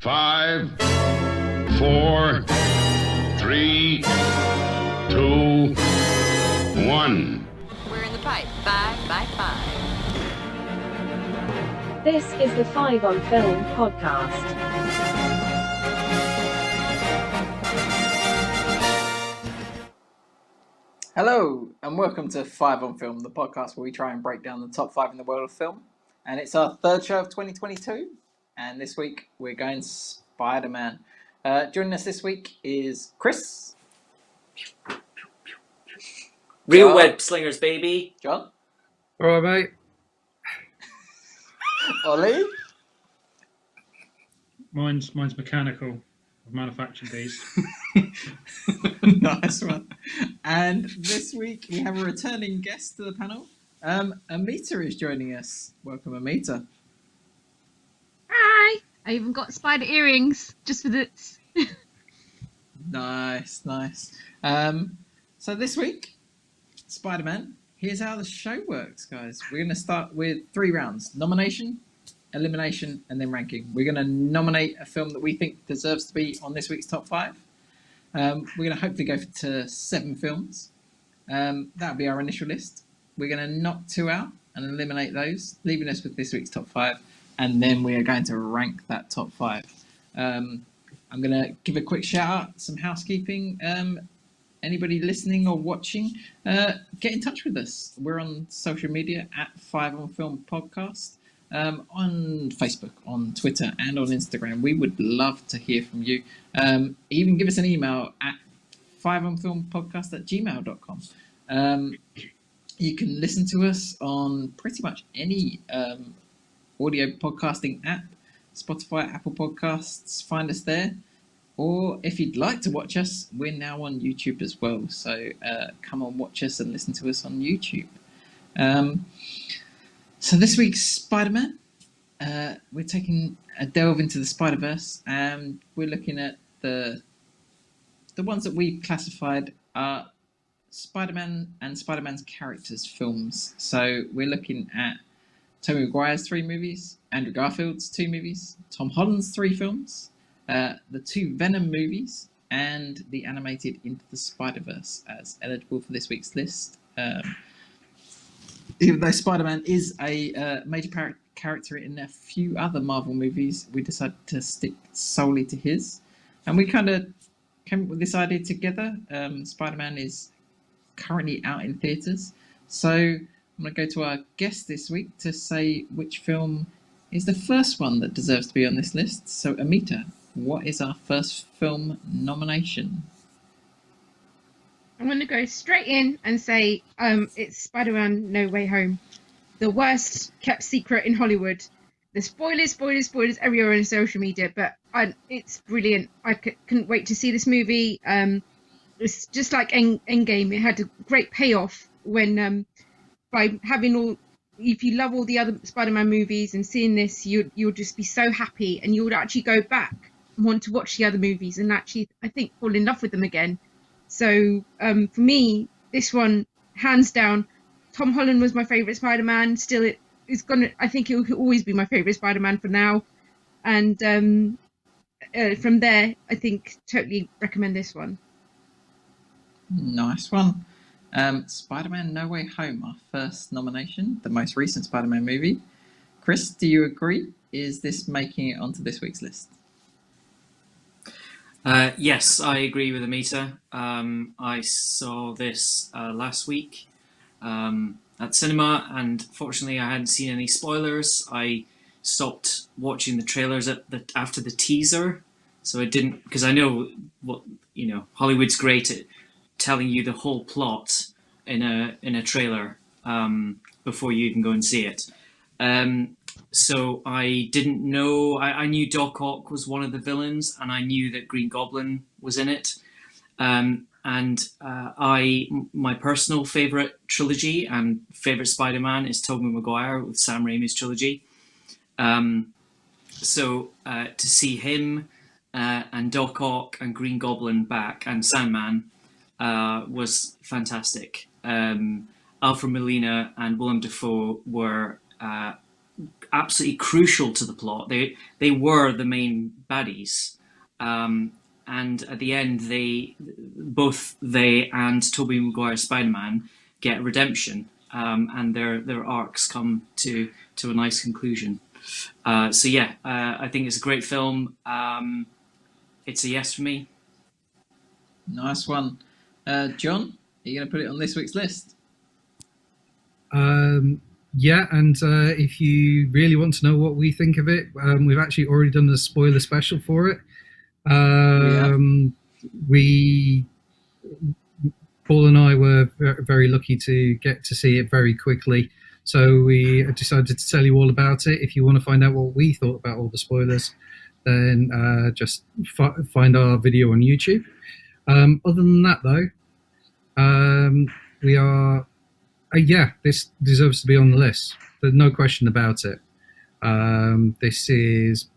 5, 4, 3, 2, 1. We're in the pipe, 5 by 5. This is the 5onfilm podcast. Hello, and welcome to 5onfilm, the podcast where we try and break down the top 5 in the world of film. And it's our third show of 2022, and this week we're going Spider-Man. Joining us this week is Chris. Real John. web slingers, baby. John. All right, mate. Ollie. Mine's mechanical. I've manufactured these. Nice one. And this week we have a returning guest to the panel. Amita is joining us. Welcome, Amita. Hi! I even got spider earrings just for this. Nice. So this week, Spider-Man, here's how the show works, guys. We're going to start with 3 rounds. Nomination, elimination, and then ranking. We're going to nominate a film that we think deserves to be on this week's top 5. We're going to hopefully go to 7 films. That'll be our initial list. We're going to knock 2 out and eliminate those, leaving us with this week's top 5. And then we are going to rank that top 5. I'm going to give a quick shout out, some housekeeping. Anybody listening or watching, get in touch with us. We're on social media at 5onfilm podcast, on Facebook, on Twitter, and on Instagram. We would love to hear from you. Even give us an email at 5onfilmpodcast@gmail.com. You can listen to us on pretty much any audio podcasting app, Spotify, Apple Podcasts. Find us there. Or if you'd like to watch us, we're now on YouTube as well. So come on, watch us and listen to us on YouTube. So this week's Spider-Man, we're taking a delve into the Spiderverse, and we're looking at the ones that we've classified are Spider-Man and Spider-Man's characters films. So we're looking at Tobey Maguire's 3 movies, Andrew Garfield's 2 movies, Tom Holland's 3 films, the 2 Venom movies, and the animated Into the Spiderverse as eligible for this week's list. Even though Spider-Man is a major character in a few other Marvel movies, we decided to stick solely to his. And we kind of came up with this idea together. Spider-Man is currently out in theatres. So I'm going to go to our guest this week to say which film is the first one that deserves to be on this list. So Amita, what is our first film nomination? I'm going to go straight in and say it's Spider-Man No Way Home. The worst kept secret in Hollywood. The spoilers everywhere on social media, but it's brilliant. I couldn't wait to see this movie. It's just like Endgame. It had a great payoff when by having all. If you love all the other Spider-Man movies and seeing this, you'll just be so happy, and you would actually go back and want to watch the other movies and actually, I think, fall in love with them again. So for me, this one, hands down, Tom Holland was my favourite Spider-Man. Still, I think it will always be my favourite Spider-Man for now. And from there, I think totally recommend this one. Nice one. Spider-Man No Way Home, our first nomination, the most recent Spider-Man movie. Chris, do you agree? Is this making it onto this week's list? Yes, I agree with Amita. I saw this last week at cinema, and fortunately I hadn't seen any spoilers. I stopped watching the trailers after the teaser, so I didn't, because I know what Hollywood's great at telling you the whole plot in a trailer before you even go and see it. So I didn't know. I knew Doc Ock was one of the villains, and I knew that Green Goblin was in it. My personal favourite trilogy and favourite Spider-Man is Tobey Maguire with Sam Raimi's trilogy. So to see him and Doc Ock and Green Goblin back and Sandman was fantastic. Alfred Molina and Willem Dafoe were absolutely crucial to the plot. They were the main baddies, and at the end, both they and Tobey Maguire's Spider-Man get redemption, and their arcs come to a nice conclusion. So yeah, I think it's a great film. It's a yes for me. Nice one. John, are you going to put it on this week's list? Yeah, and if you really want to know what we think of it, we've actually already done a spoiler special for it. We, Paul and I were very lucky to get to see it very quickly, so we decided to tell you all about it. If you want to find out what we thought about all the spoilers, then just find our video on YouTube. Other than that, though, we are... this deserves to be on the list. There's no question about it. This is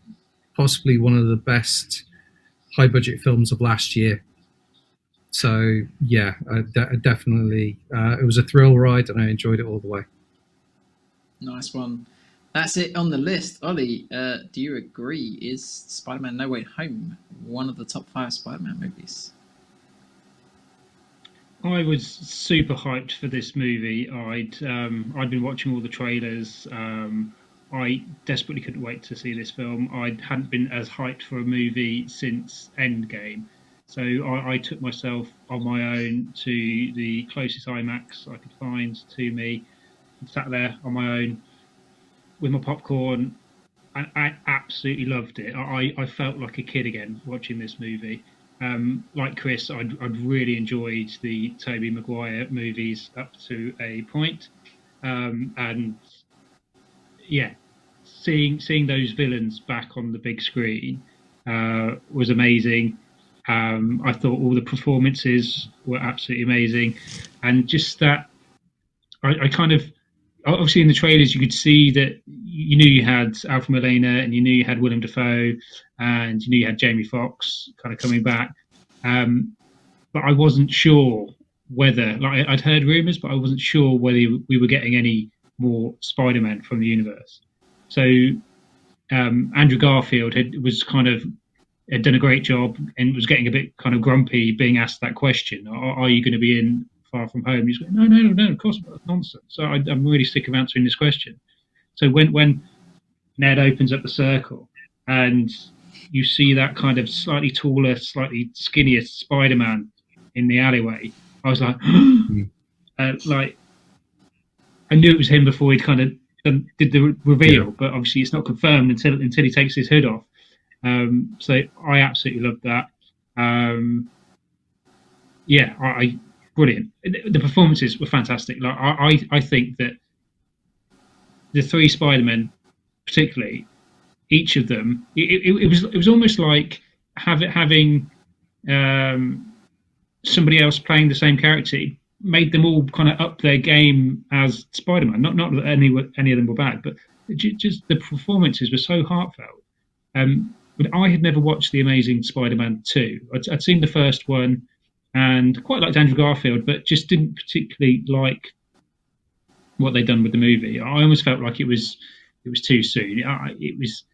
possibly one of the best high-budget films of last year. So, yeah, definitely. It was a thrill ride, and I enjoyed it all the way. Nice one. That's it on the list. Ollie, do you agree? Is Spider-Man No Way Home one of the top 5 Spider-Man movies? I was super hyped for this movie. I'd been watching all the trailers. I desperately couldn't wait to see this film. I hadn't been as hyped for a movie since Endgame. So I took myself on my own to the closest IMAX I could find to me, and sat there on my own with my popcorn, and I absolutely loved it. I felt like a kid again watching this movie. Like Chris, I'd really enjoyed the Tobey Maguire movies up to a point, and yeah, seeing those villains back on the big screen was amazing. I thought all the performances were absolutely amazing, and just that I kind of, obviously in the trailers you could see that you knew you had Alfred Molina and you knew you had Willem Dafoe and you knew you had Jamie Foxx kind of coming back, but I wasn't sure whether, like, I'd heard rumours, but I wasn't sure whether we were getting any more Spider-Man from the universe. So Andrew Garfield had done a great job and was getting a bit kind of grumpy being asked that question. Are you going to be in Far From Home? He's going, no, of course not. That's nonsense. So I'm really sick of answering this question. So when Ned opens up the circle and you see that kind of slightly taller, slightly skinnier Spider-Man in the alleyway, I was like, like, I knew it was him before he'd kind of did the reveal, but obviously it's not confirmed until he takes his hood off. So I absolutely loved that. Brilliant. The performances were fantastic. Like I think that the 3 Spider-Men, particularly, each of them, it was almost like having somebody else playing the same character made them all kind of up their game as Spider-Man. Not that any of them were bad, but just the performances were so heartfelt. But I had never watched The Amazing Spider-Man 2. I'd seen the first one and quite liked Andrew Garfield, but just didn't particularly like what they'd done with the movie. I almost felt like it was too soon. It was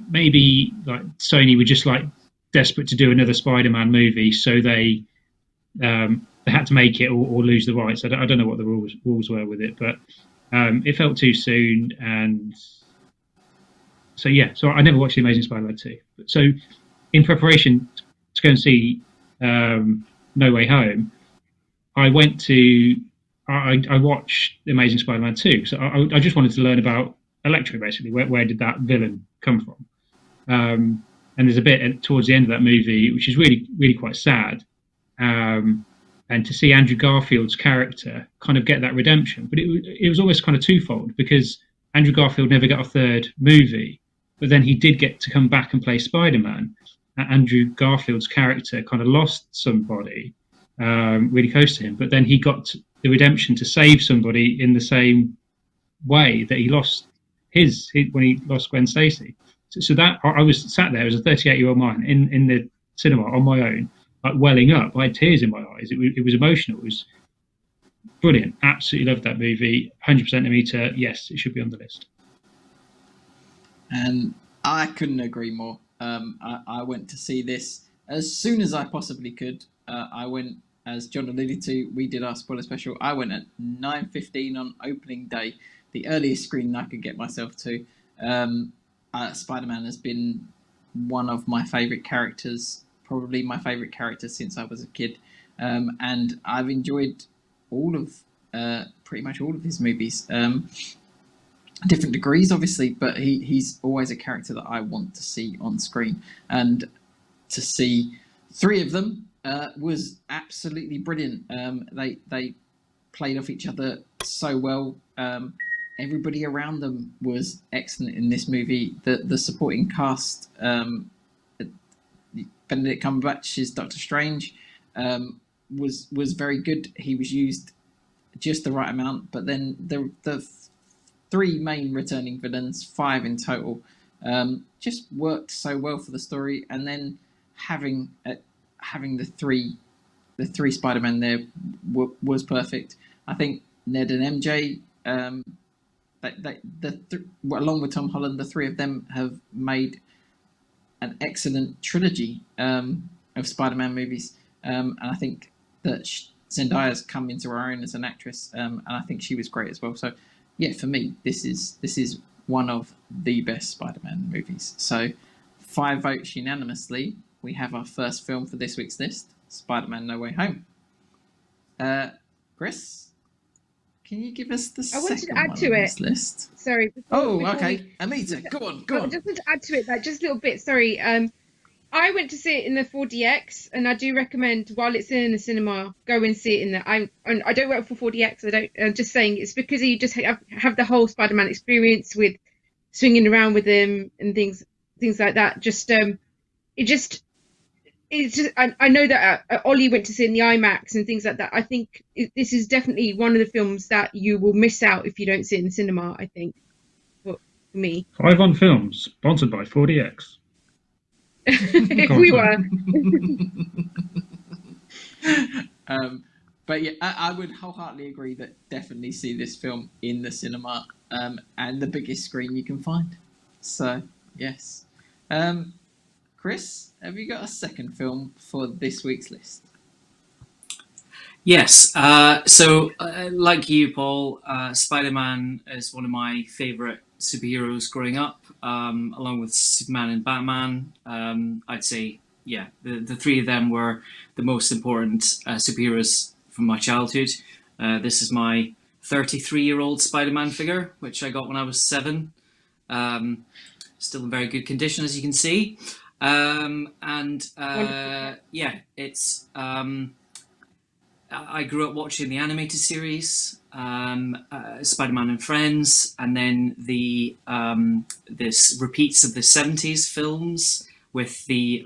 maybe like Sony were just like desperate to do another Spider-Man movie, so they had to make it or lose the rights. I don't know what the rules were with it, but it felt too soon. And so I never watched The Amazing Spider-Man 2. So in preparation to go and see No Way Home, I watched The Amazing Spider-Man 2. So I just wanted to learn about Electro, basically. Where did that villain come from? And there's a bit towards the end of that movie which is really, really quite sad. And to see Andrew Garfield's character kind of get that redemption. But it was almost kind of twofold, because Andrew Garfield never got a third movie, but then he did get to come back and play Spider-Man. Andrew Garfield's character kind of lost somebody really close to him, but then he got the redemption to save somebody in the same way that he lost when he lost Gwen Stacy. So that I was sat there as a 38-year-old man in the cinema on my own, like welling up. I had tears in my eyes. It was emotional. It was brilliant. Absolutely loved that movie. 100% Amita. Yes, it should be on the list. And I couldn't agree more. I went to see this as soon as I possibly could. I went, as John alluded to, we did our spoiler special. I went at 9:15 on opening day, the earliest screening I could get myself to. Spider-Man has been one of my favourite characters, probably my favourite character since I was a kid. And I've enjoyed all of, pretty much all of his movies. Different degrees, obviously, but he's always a character that I want to see on screen. And to see three of them was absolutely brilliant. They played off each other so well. Everybody around them was excellent in this movie. The supporting cast, Benedict Cumberbatch's Doctor Strange, was very good. He was used just the right amount, but then the three main returning villains, five in total, just worked so well for the story. And then having the three Spider-Men there was perfect. I think Ned and MJ, along with Tom Holland, the three of them have made an excellent trilogy of Spider-Man movies. And I think that Zendaya's come into her own as an actress, and I think she was great as well. So, yeah, for me, this is one of the best Spider-Man movies. So, 5 votes unanimously. We have our first film for this week's list, Spider-Man: No Way Home. Chris, can you give us the second one on this list? Sorry. Okay. Amita, go on. I just want to add to it that just a little bit. Sorry. I went to see it in the 4DX, and I do recommend, while it's in the cinema, go and see it in there. I don't work for 4DX. I'm just saying it's because you just have the whole Spider-Man experience with swinging around with him and things like that. I know that Ollie went to see it in the IMAX and things like that. I think this is definitely one of the films that you will miss out if you don't see it in the cinema, I think, for me. 5onfilm, sponsored by 4DX. If we were. But yeah, I would wholeheartedly agree that definitely see this film in the cinema and the biggest screen you can find. So, yes. Chris, have you got a second film for this week's list? Yes. Like you, Paul, Spider-Man is one of my favourite superheroes growing up, along with Superman and Batman. I'd say, yeah, the three of them were the most important superheroes from my childhood. This is my 33-year-old Spider-Man figure, which I got when I was 7. Still in very good condition, as you can see. It's... I grew up watching the animated series, Spider-Man and Friends, and then this repeats of the 70s films with the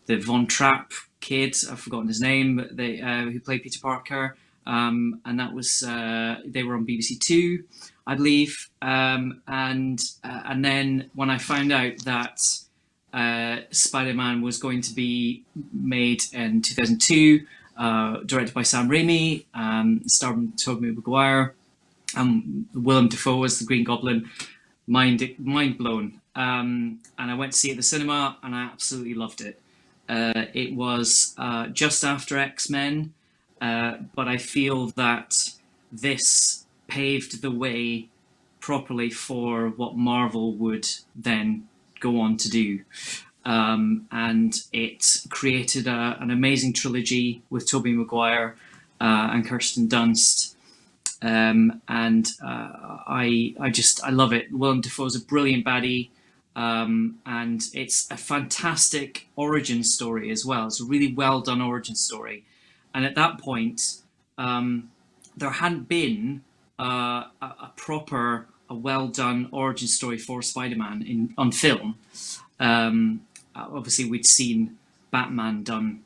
Von Trapp kid. I've forgotten his name, but who played Peter Parker, and that was they were on BBC Two, I believe. And then when I found out that Spider-Man was going to be made in 2002. Directed by Sam Raimi, starring Tobey Maguire, Willem Dafoe as the Green Goblin. Mind blown. And I went to see it at the cinema, and I absolutely loved it. It was just after X-Men, but I feel that this paved the way properly for what Marvel would then go on to do. And it created an amazing trilogy with Tobey Maguire and Kirsten Dunst. I love it. Willem Dafoe's a brilliant baddie, and it's a fantastic origin story as well. It's a really well done origin story. And at that point, there hadn't been a well done origin story for Spider-Man on film. Obviously, we'd seen Batman done.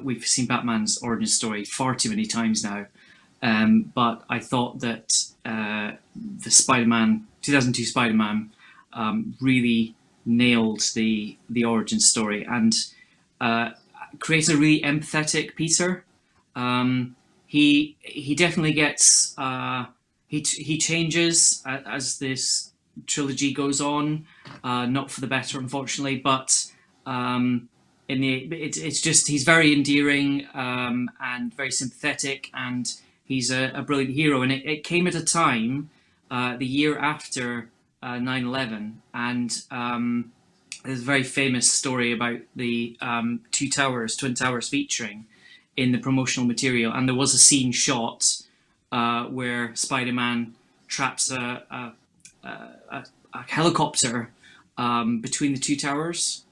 We've seen Batman's origin story far too many times now. But I thought that the Spider-Man 2002 Spider-Man really nailed the origin story and created a really empathetic Peter. He definitely gets he changes as this trilogy goes on, not for the better, unfortunately. But it's just he's very endearing and very sympathetic, and he's a brilliant hero. And it came at a time, the year after 9/11, and there's a very famous story about the Twin Towers featuring in the promotional material, and there was a scene shot where Spider-Man traps a helicopter between the two towers,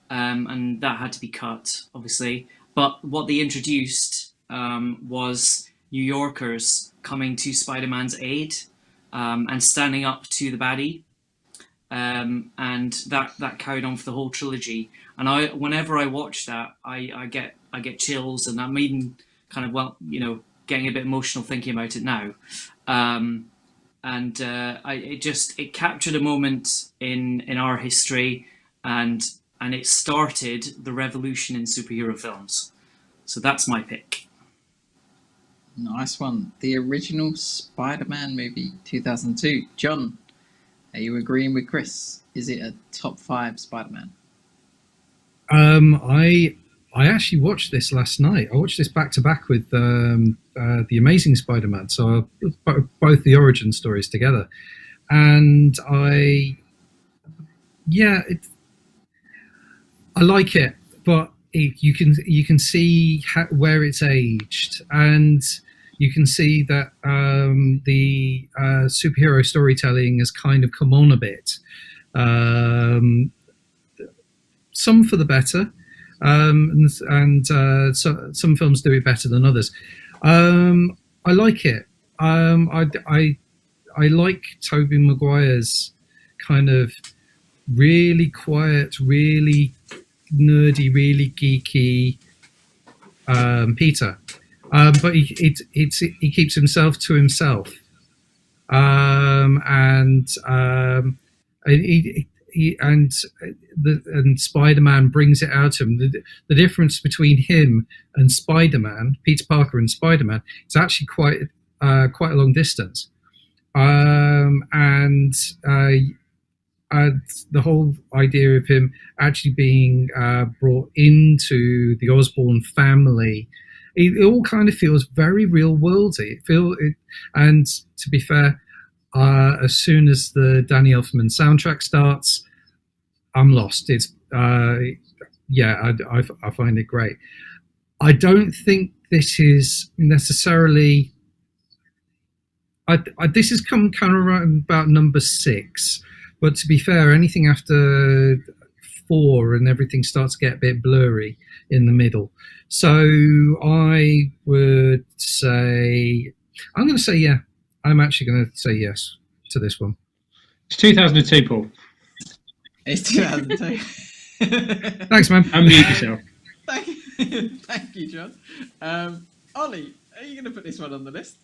and that had to be cut, obviously. But what they introduced was New Yorkers coming to Spider-Man's aid and standing up to the baddie, and that carried on for the whole trilogy. And whenever I watch that, I get chills, and I'm even kind of getting a bit emotional thinking about it now. It captured a moment in our history, and it started the revolution in superhero films. So that's my pick. Nice one. The original Spider-Man movie, 2002. John, are you agreeing with Chris? Is it a top 5 Spider-Man? I actually watched this last night. I watched this back to back with the Amazing Spider-Man, so both the origin stories together, and I like it, but you can see where it's aged, and you can see that the superhero storytelling has kind of come on a bit. Some for the better, so some films do it better than others. I like it. I like Tobey Maguire's kind of really quiet, really nerdy, really geeky Peter, but he keeps himself to himself, and Spider-Man brings it out of him. The difference between him and Spider-Man, Peter Parker and Spider-Man, it's actually quite a long distance, and the whole idea of him actually being brought into the Osborn family, it all kind of feels very real worldy. And to be fair, as soon as the Danny Elfman soundtrack starts, I'm lost. It's I find it great. I don't think this is necessarily. This has come kind of around about number 6, but to be fair, anything after 4 and everything starts to get a bit blurry in the middle. So I would say, I'm going to say yeah. I'm actually going to say yes to this one. It's 2002, Paul. It's 2002. Thanks, man. Unmute yourself. Thank you, John. Ollie, are you going to put this one on the list?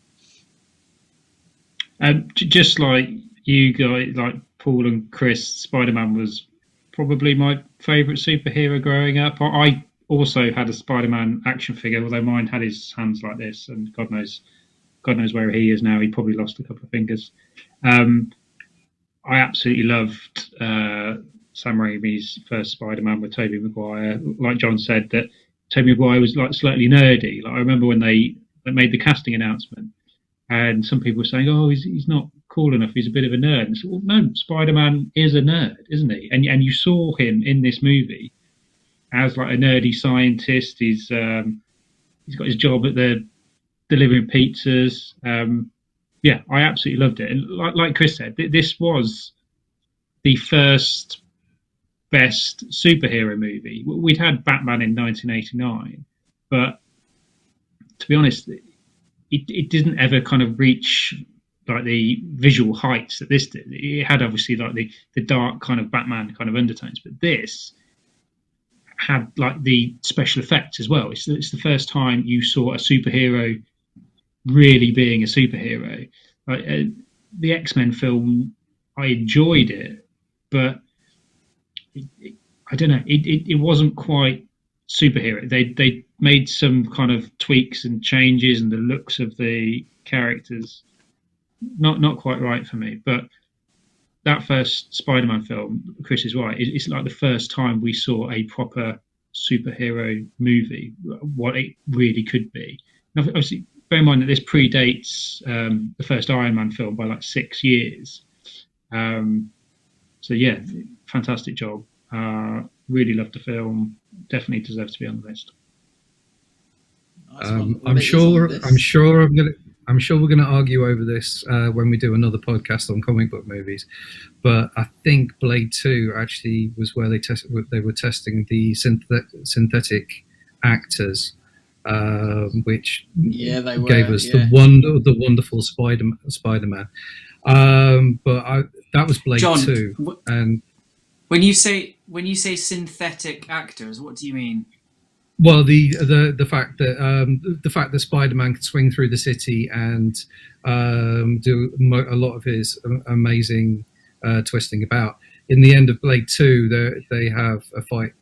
Just like you guys, like Paul and Chris, Spider-Man was probably my favourite superhero growing up. I also had a Spider-Man action figure, although mine had his hands like this, and God knows where he is now. He probably lost a couple of fingers. I absolutely loved Sam Raimi's first Spider-Man with Tobey Maguire. Like John said, that Tobey Maguire was like slightly nerdy. Like I remember when they made the casting announcement, and some people were saying, "Oh, he's not cool enough. He's a bit of a nerd." And I said, well, no, Spider-Man is a nerd, isn't he? And you saw him in this movie as like a nerdy scientist. He's got his job at the delivering pizzas. I absolutely loved it. And like Chris said, this was the first best superhero movie. We'd had Batman in 1989, but to be honest, it didn't ever kind of reach like the visual heights that this did. It had obviously like the dark kind of Batman kind of undertones, but this had like the special effects as well. It's the first time you saw a superhero really being a superhero. Like, the X-Men film, I enjoyed it, but I don't know, it wasn't quite superhero. They made some kind of tweaks and changes, and the looks of the characters not quite right for me. But that first Spider-Man film, Chris is right. It's like the first time we saw a proper superhero movie, what it really could be. Now, obviously, bear in mind that this predates the first Iron Man film by like 6 years. So yeah, fantastic job. Really loved the film. Definitely deserves to be on the list. Nice one. Well, I'm it is on sure. this. I'm sure we're going to argue over this when we do another podcast on comic book movies. But I think Blade 2 actually was where they were testing the synthetic actors, which Yeah, they were, gave us yeah. the wonderful Spider-Man. But that was Blade John, 2, and when you say synthetic actors, what do you mean? well, the fact that Spider-Man could swing through the city and do a lot of his amazing twisting about. In the end of Blade 2, they have a fight.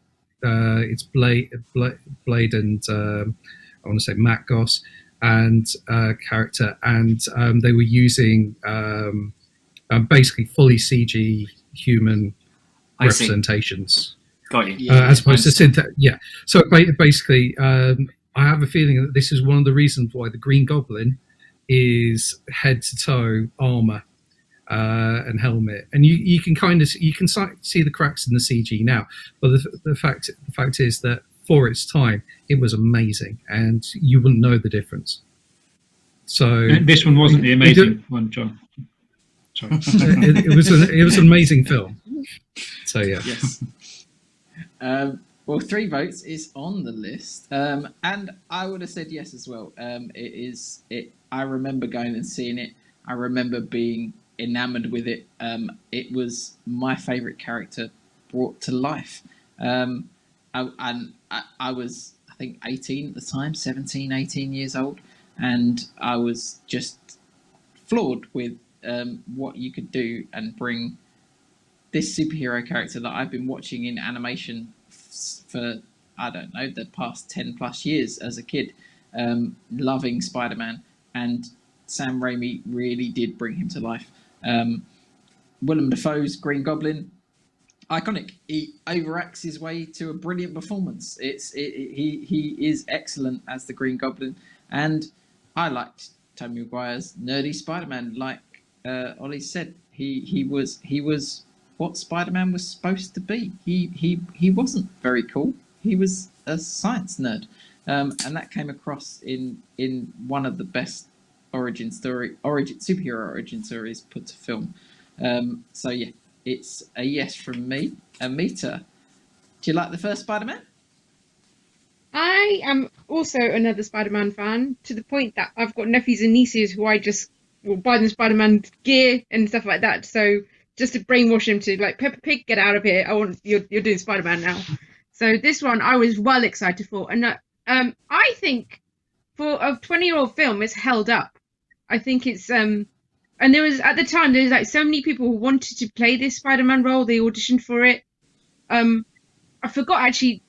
It's Blade and I want to say Matt Goss and character, and they were using basically fully CG human representations. Got you. Yeah, As opposed to synthetic. Yeah. So basically, I have a feeling that this is one of the reasons why the Green Goblin is head to toe armor and helmet, and you can see the cracks in the CG now. But the fact is that for its time, it was amazing, and you wouldn't know the difference. So This one wasn't the amazing one, John. Sorry. it was an amazing film. So yeah. Yes. Well, 3 votes is on the list, and I would have said yes as well. I remember going and seeing it. I remember being enamored with it. It was my favourite character brought to life. I was, I think, 18 at the time, 17, 18 years old, and I was just floored with what you could do and bring this superhero character that I've been watching in animation for, I don't know, the past 10 plus years as a kid, loving Spider-Man, and Sam Raimi really did bring him to life. Willem Dafoe's Green Goblin, iconic. He overacts his way to a brilliant performance. He is excellent as the Green Goblin, and I liked Tobey Maguire's nerdy Spider-Man. Like Ollie said, he was what Spider-Man was supposed to be. He wasn't very cool. He was a science nerd, and that came across in one of the best superhero origin stories put to film. So yeah, it's a yes from me. Amita, do you like the first Spider-Man? I am also another Spider-Man fan, to the point that I've got nephews and nieces who I just will buy them Spider-Man gear and stuff like that. So just to brainwash them to, like, Peppa Pig, get out of here. You're doing Spider-Man now. So this one I was well excited for, and I think for a 20-year-old film, it's held up. I think it's and there was, at the time, there was like so many people who wanted to play this Spider-Man role. They auditioned for it. I forgot actually.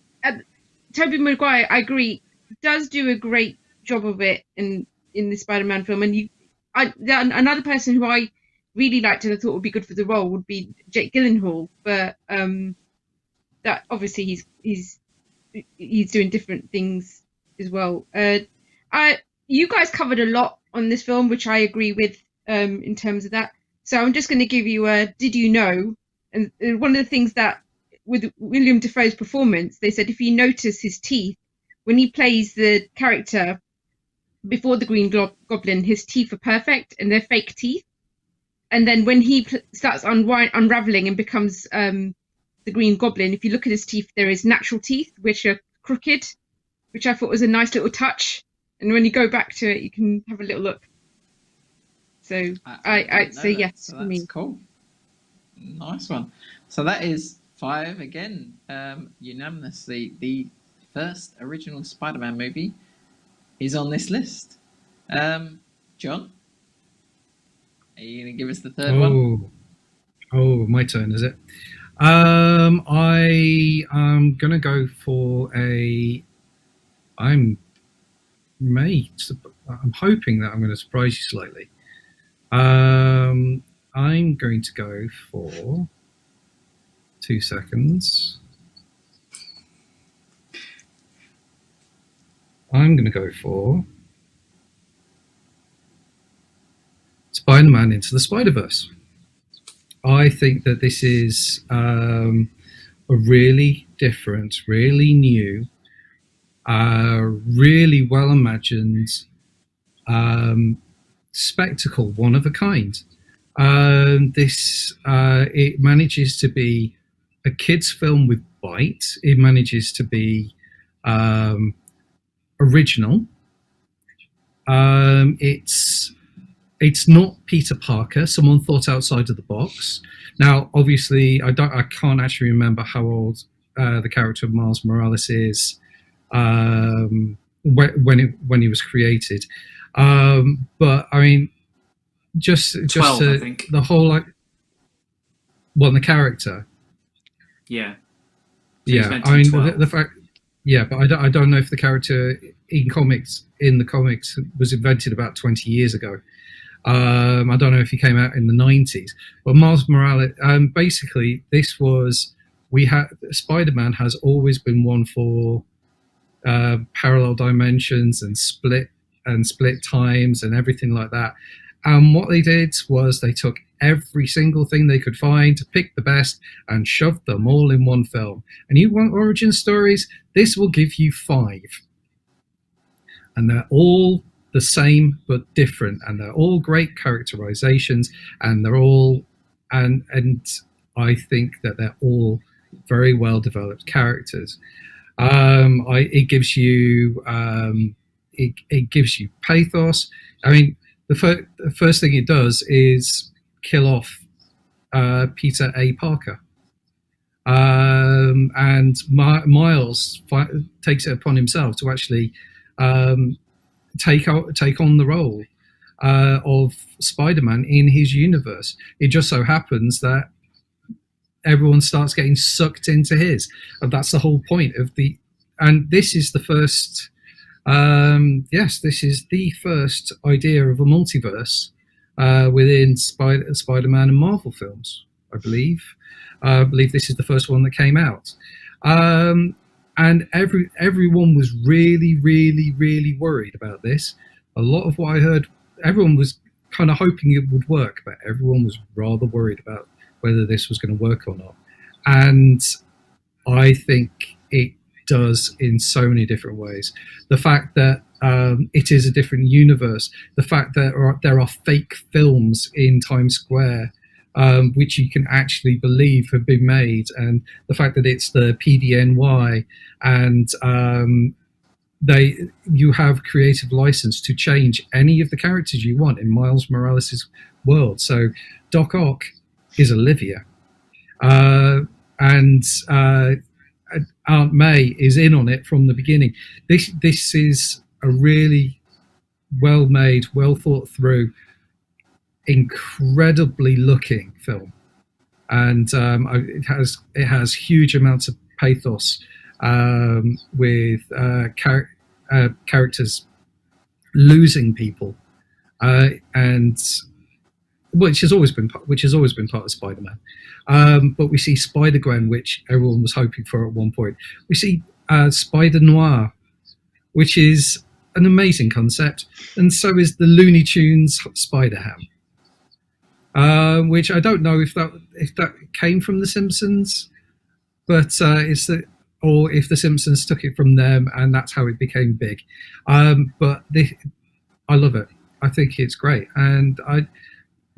Tobey Maguire, I agree, does do a great job of it in the Spider-Man film. And another person who I really liked and I thought would be good for the role would be Jake Gyllenhaal. But that obviously he's doing different things as well. You guys covered a lot on this film, which I agree with in terms of that. So I'm just going to give you a did you know? And one of the things that with William Dafoe's performance, they said if you notice his teeth, when he plays the character before the Green Goblin, his teeth are perfect and they're fake teeth. And then when he starts unraveling and becomes the Green Goblin, if you look at his teeth, there is natural teeth, which are crooked, which I thought was a nice little touch. And when you go back to it, you can have a little look. So I'd say yes for me. Cool. Nice one. So that is 5 again, unanimously. The first original Spider-Man movie is on this list. John, are you going to give us the third one? Oh, my turn, is it? I am going to go for I'm hoping that I'm going to surprise you slightly. I'm going to go for 2 seconds. I'm going to go for Spider-Man Into the Spiderverse. I think that this is a really different, really new, really well imagined spectacle, one of a kind. It manages to be a kids' film with bite. It manages to be original. It's not Peter Parker. Someone thought outside of the box. Now, obviously, I can't actually remember how old the character of Miles Morales is when he was created. But I mean, just 12, I think. the whole the character. Yeah. Yeah, I mean the fact. Yeah, but I don't know if the character in the comics was invented about 20 years ago. I don't know if he came out in the 90s, but Miles Morales. Basically, Spider-Man has always been one for parallel dimensions and split times and everything like that. And what they did was they took every single thing they could find, picked the best, and shoved them all in one film. And you want origin stories? This will give you 5. And they're all the same but different, and they're all great characterizations, and they're all and I think that they're all very well developed characters. It gives you it gives you pathos. I mean, the first thing it does is kill off Peter A. Parker, and Miles takes it upon himself to actually take on the role of Spider-Man in his universe. It just so happens that everyone starts getting sucked into his, and that's the whole point of the. And this is the first. This is the first idea of a multiverse within Spider-Man and Marvel films. I believe this is the first one that came out. And everyone was really, really, really worried about this. A lot of what I heard, everyone was kind of hoping it would work, but everyone was rather worried about whether this was going to work or not. And I think it does in so many different ways. The fact that it is a different universe, the fact that there are fake films in Times Square which you can actually believe have been made, and the fact that it's the PDNY, and you have creative license to change any of the characters you want in Miles Morales' world. So Doc Ock is Olivia, and Aunt May is in on it from the beginning. This is a really well made, well thought through, incredibly looking film, and it has huge amounts of pathos with characters losing people, and which has always been part of Spider-Man. But we see Spider-Gwen, which everyone was hoping for at one point. We see Spider-Noir, which is an amazing concept, and so is the Looney Tunes Spider-Ham. Which I don't know if that came from The Simpsons, but or if The Simpsons took it from them and that's how it became big. But I love it. I think it's great, and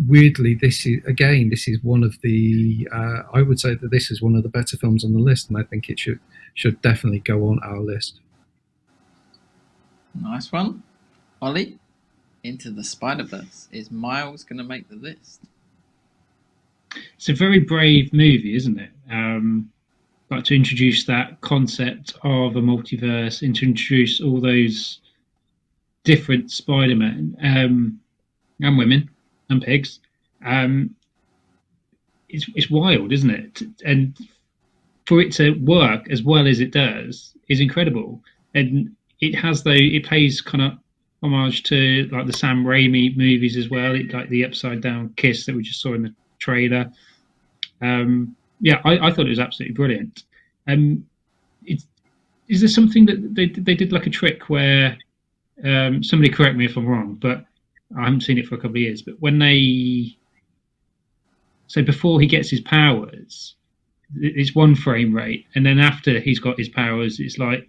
weirdly, this is one of the. I would say that this is one of the better films on the list, and I think it should definitely go on our list. Nice one, Ollie. Into the Spider-Verse. Is Miles going to make the list? It's a very brave movie, isn't it? But to introduce that concept of a multiverse, and to introduce all those different Spider-Men and women and pigs, it's wild, isn't it? And for it to work as well as it does is incredible. And it plays kind of homage to like the Sam Raimi movies as well, like the upside down kiss that we just saw in the trailer. I thought it was absolutely brilliant. Is there something that they did like a trick where somebody correct me if I'm wrong, but I haven't seen it for a couple of years. But when before he gets his powers, it's 1 frame rate, and then after he's got his powers, it's like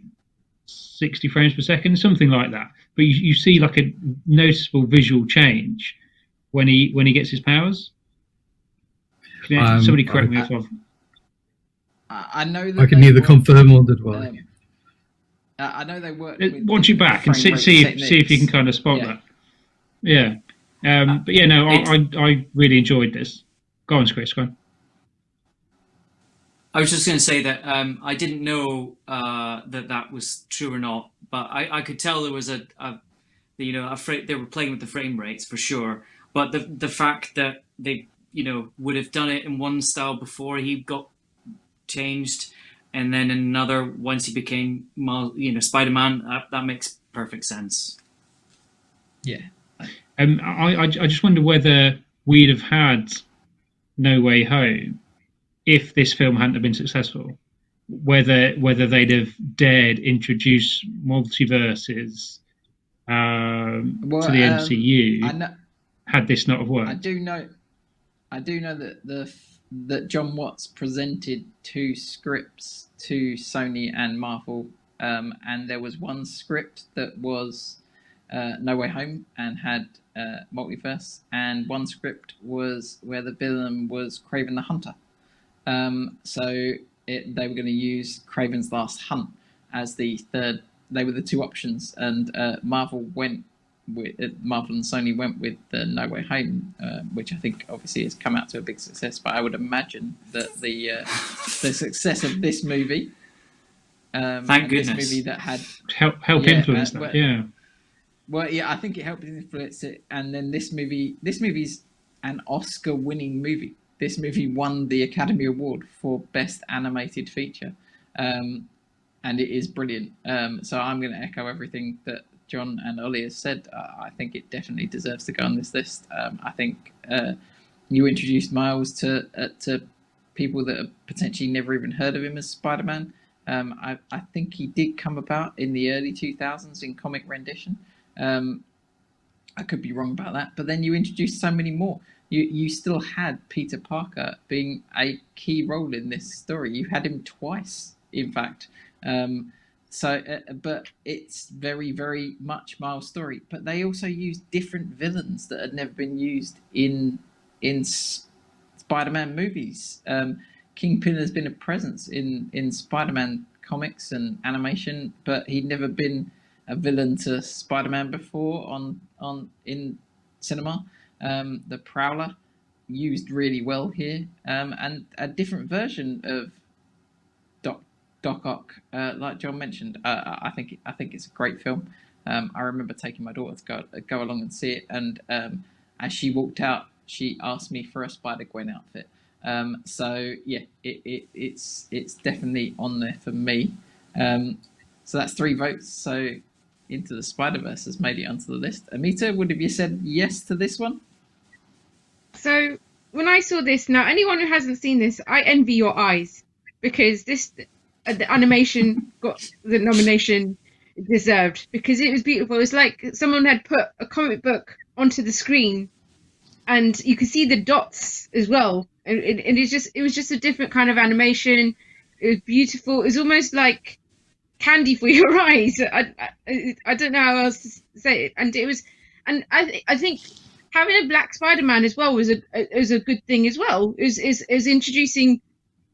60 frames per second, something like that. But you see like a noticeable visual change when he gets his powers. Somebody correct me if I know that I can neither confirm or deny. I know they work. Watch it back and see if you can kind of spot that. Yeah, but yeah, no, I really enjoyed this. Go on, Chris. Go on. I was just going to say that I didn't know that was true or not, but I could tell there was they were playing with the frame rates for sure. But the fact that they would have done it in one style before he got changed, and then in another once he became Spider-Man, that makes perfect sense. Yeah. I just wonder whether we'd have had No Way Home if this film hadn't have been successful. Whether they'd have dared introduce multiverses to the MCU had this not have worked. I do know that John Watts presented 2 scripts to Sony and Marvel, and there was one script that was No Way Home and had multiverse, and one script was where the villain was Kraven the Hunter. They were going to use Kraven's Last Hunt as the third. They were the 2 options, and Marvel and Sony went with the No Way Home, which I think obviously has come out to a big success. But I would imagine that the success of this movie, thank goodness, this movie that had help influence that. Well, yeah, I think it helped influence it. And then this movie's an Oscar-winning movie. This movie won the Academy Award for Best Animated Feature, and it is brilliant. So I'm going to echo everything that John and Ollie has said. I think it definitely deserves to go on this list. I think you introduced Miles to people that have potentially never even heard of him as Spider-Man. I think he did come about in the early 2000s in comic rendition. I could be wrong about that, but then you introduced so many more. You still had Peter Parker being a key role in this story. You had him twice, in fact. But it's very, very much Miles' story. But they also used different villains that had never been used in Spider-Man movies. Kingpin has been a presence in Spider-Man comics and animation, but he'd never been a villain to Spider-Man before in cinema. The Prowler used really well here, and a different version of Doc Ock, like John mentioned. I think it's a great film. I remember taking my daughter to go along and see it, and as she walked out, she asked me for a Spider-Gwen outfit. So yeah, it's definitely on there for me. So that's 3 votes. So Into the Spider-Verse has made it onto the list. Amita, would have you said yes to this one? So when I saw this, now anyone who hasn't seen this, I envy your eyes, because the animation got the nomination it deserved, because it was beautiful. It's like someone had put a comic book onto the screen, and you could see the dots as well. And it was just a different kind of animation. It was beautiful. It was almost like candy for your eyes. I don't know how else to say it. And it was, and I think having a black Spider-Man as well was a good thing as well. Is introducing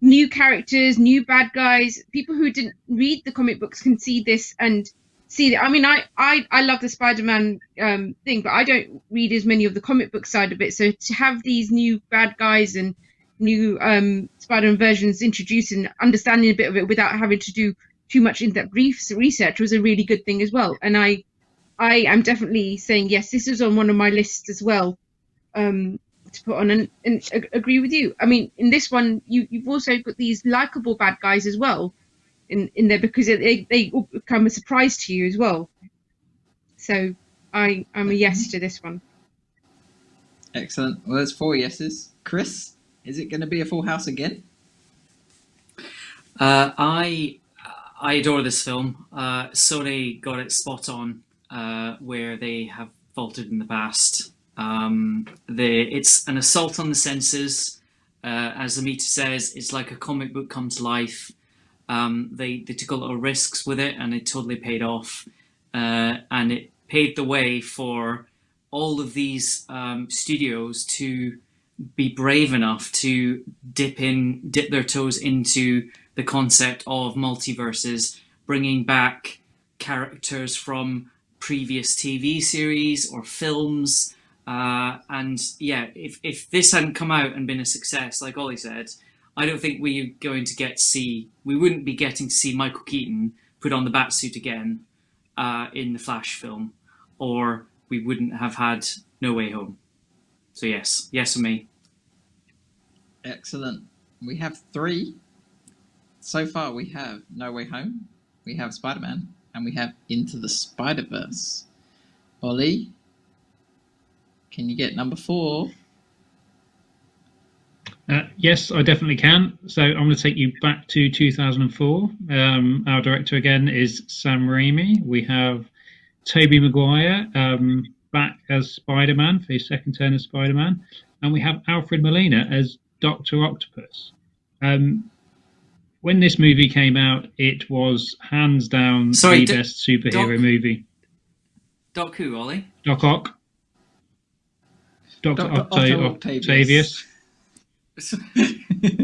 new characters, new bad guys. People who didn't read the comic books can see this and see that. I mean, I love the Spider-Man thing, but I don't read as many of the comic book side of it. So to have these new bad guys and new Spider-Man versions introduced and understanding a bit of it without having to do too much in-depth research was a really good thing as well. And I am definitely saying yes. This is on one of my lists as well to put on, and agree with you. I mean, in this one, you've also got these likable bad guys as well in there, because they all become a surprise to you as well. So I'm a yes to this one. Excellent. Well, there's 4 yeses. Chris, is it going to be a full house again? I adore this film. Sony got it spot on where they have faltered in the past. It's an assault on the senses. As Amita says, it's like a comic book come to life. They took a lot of risks with it, and it totally paid off. And it paved the way for all of these studios to be brave enough to dip their toes into the concept of multiverses, bringing back characters from previous TV series or films. And yeah, if this hadn't come out and been a success, like Ollie said, I don't think we wouldn't be getting to see Michael Keaton put on the Batsuit again in the Flash film, or we wouldn't have had No Way Home. So yes for me. Excellent. We have 3. So far we have No Way Home, we have Spider-Man, and we have Into the Spider-Verse. Ollie, can you get number 4? Yes, I definitely can. So I'm going to take you back to 2004. Our director again is Sam Raimi. We have Tobey Maguire back as Spider-Man for his second turn as Spider-Man. And we have Alfred Molina as Dr. Octopus. When this movie came out, it was hands down the best superhero movie. Doc who, Ollie? Doc Ock. Dr. Octavius.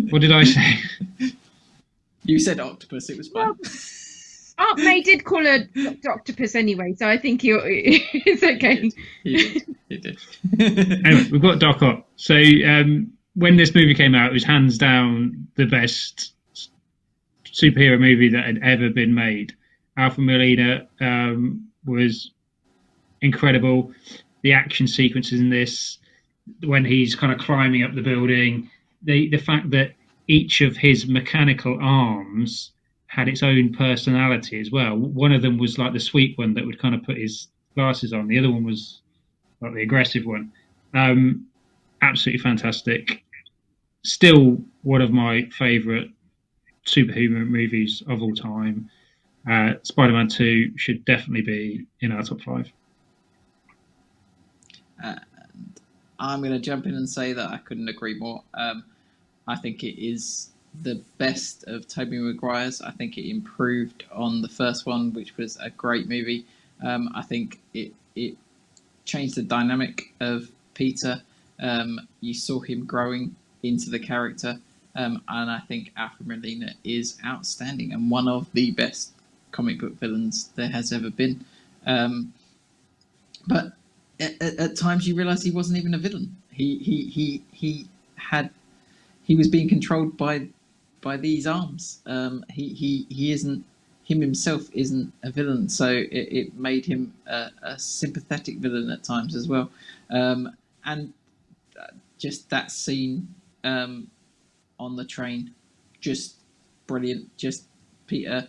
What did I say? You said octopus, it was fine. Well, Aunt May did call her Dr. Octopus anyway, so I think it's okay. He did. Anyway, we've got Doc Ock. So when this movie came out, it was hands down the best superhero movie that had ever been made. Alfred Molina was incredible. The action sequences in this, when he's kind of climbing up the building, the fact that each of his mechanical arms had its own personality as well. One of them was like the sweet one that would kind of put his glasses on. The other one was like the aggressive one. Absolutely fantastic. Still one of my favourite superhero movies of all time. Spider-Man 2 should definitely be in our top 5. I'm going to jump in and say that I couldn't agree more. I think it is the best of Tobey Maguire's. I think it improved on the first one, which was a great movie. I think it changed the dynamic of Peter. You saw him growing into the character. And I think Alfred Molina is outstanding and one of the best comic book villains there has ever been. But at times you realise he wasn't even a villain. He was being controlled by these arms. He isn't, him himself isn't a villain, so it made him a sympathetic villain at times as well. And just that scene on the train, just brilliant. Just Peter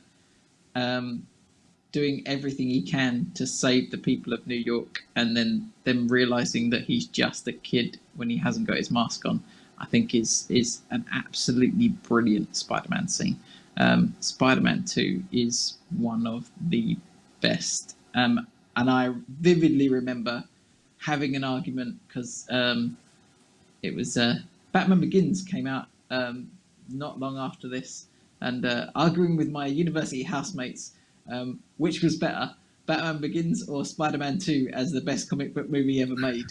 doing everything he can to save the people of New York, and then them realizing that he's just a kid when he hasn't got his mask on, I think is an absolutely brilliant Spider-Man scene. Spider-Man 2 is one of the best. And I vividly remember having an argument because it was Batman Begins came out not long after this, and arguing with my university housemates which was better, Batman Begins or Spider-Man 2 as the best comic book movie ever made.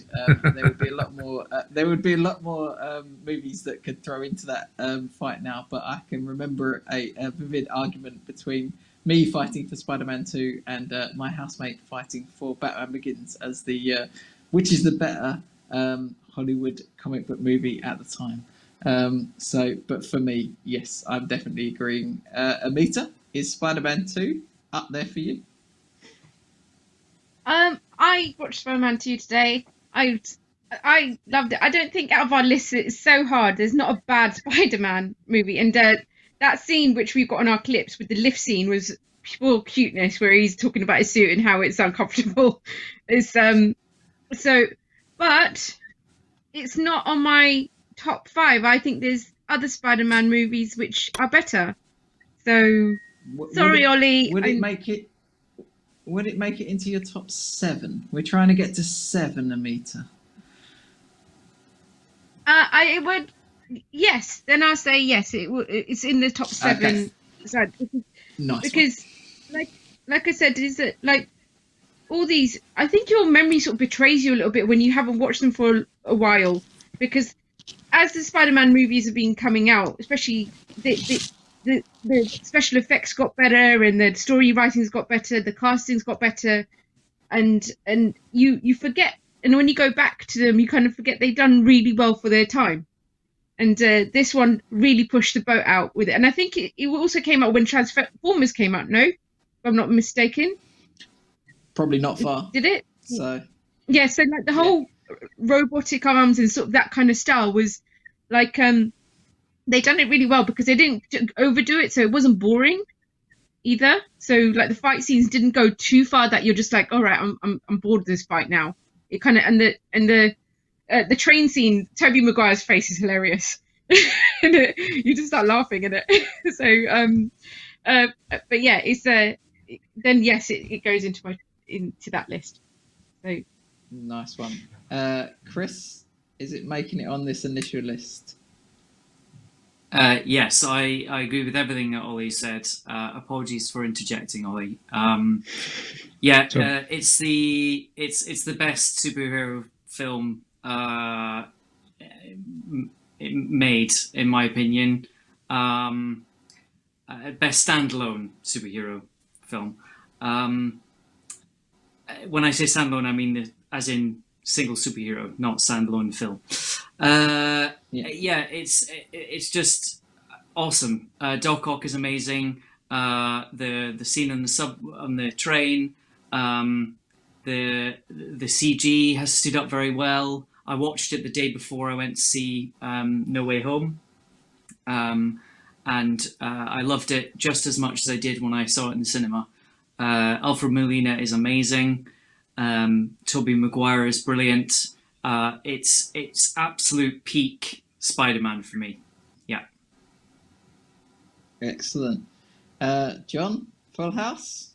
There would be a lot more. There would be a lot more movies that could throw into that fight now. But I can remember a vivid argument between me fighting for Spider-Man 2 and my housemate fighting for Batman Begins as the which is the better Hollywood comic book movie at the time. But for me, yes, I'm definitely agreeing. Amita, is Spider-Man 2 up there for you? I watched Spider-Man 2 today. I loved it. I don't think out of our list it's so hard. There's not a bad Spider-Man movie, and that scene which we've got on our clips with the lift scene was pure cuteness where he's talking about his suit and how it's uncomfortable. It's but it's not on my top 5. I think there's other Spider-Man movies which are better. So sorry, Ollie. Would it make it? Would it make it into your top 7? We're trying to get to 7, Amita. I would. Yes, then I'll say yes. It's in the top 7. Okay. So, Nice. because, like I said, is that like all these? I think your memory sort of betrays you a little bit when you haven't watched them for a while. Because as the Spider-Man movies have been coming out, especially the special effects got better and the story writing's got better, the casting's got better, and you forget. And when you go back to them, you kind of forget they've done really well for their time. And this one really pushed the boat out with it. And I think it also came out when Transformers came out, no? If I'm not mistaken. Probably not far. Did it? So yeah, so like the whole robotic arms and sort of that kind of style was like they done it really well because they didn't overdo it, so it wasn't boring either. So like the fight scenes didn't go too far that you're just like, all right, I'm bored of this fight now. It kind of and the train scene, Tobey Maguire's face is hilarious. You just start laughing at it. So but yeah, it's then yes, it goes into that list. So nice one. Chris, is it making it on this initial list? Yes, I agree with everything that Ollie said. Apologies for interjecting, Ollie. It's the best superhero film made, in my opinion. Best standalone superhero film. When I say standalone, I mean as in single superhero, not standalone film. It's just awesome. Doc Ock is amazing. The scene on the train, the CG has stood up very well. I watched it the day before I went to see No Way Home, and I loved it just as much as I did when I saw it in the cinema. Alfred Molina is amazing. Tobey Maguire is brilliant. It's absolute peak Spider-Man for me. Yeah. Excellent. John, Full House?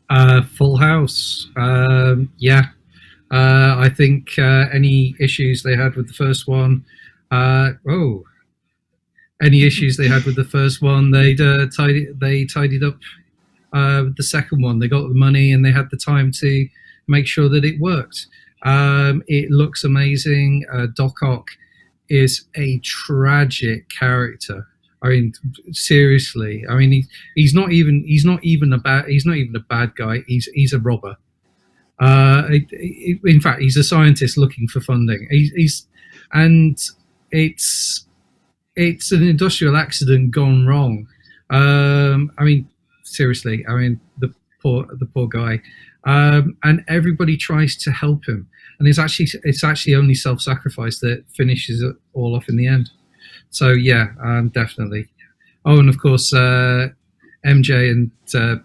Full House. I think any issues they had with the first one, they tidied up the second one. They got the money and they had the time to make sure that it worked. It looks amazing. Doc Ock is a tragic character. I mean, seriously. I mean, he's not even a bad guy. He's a robber. In fact, he's a scientist looking for funding. It's an industrial accident gone wrong. I mean, seriously. I mean, the poor guy. And everybody tries to help him, and it's actually only self-sacrifice that finishes it all off in the end. So yeah, definitely. Oh, and of course, MJ and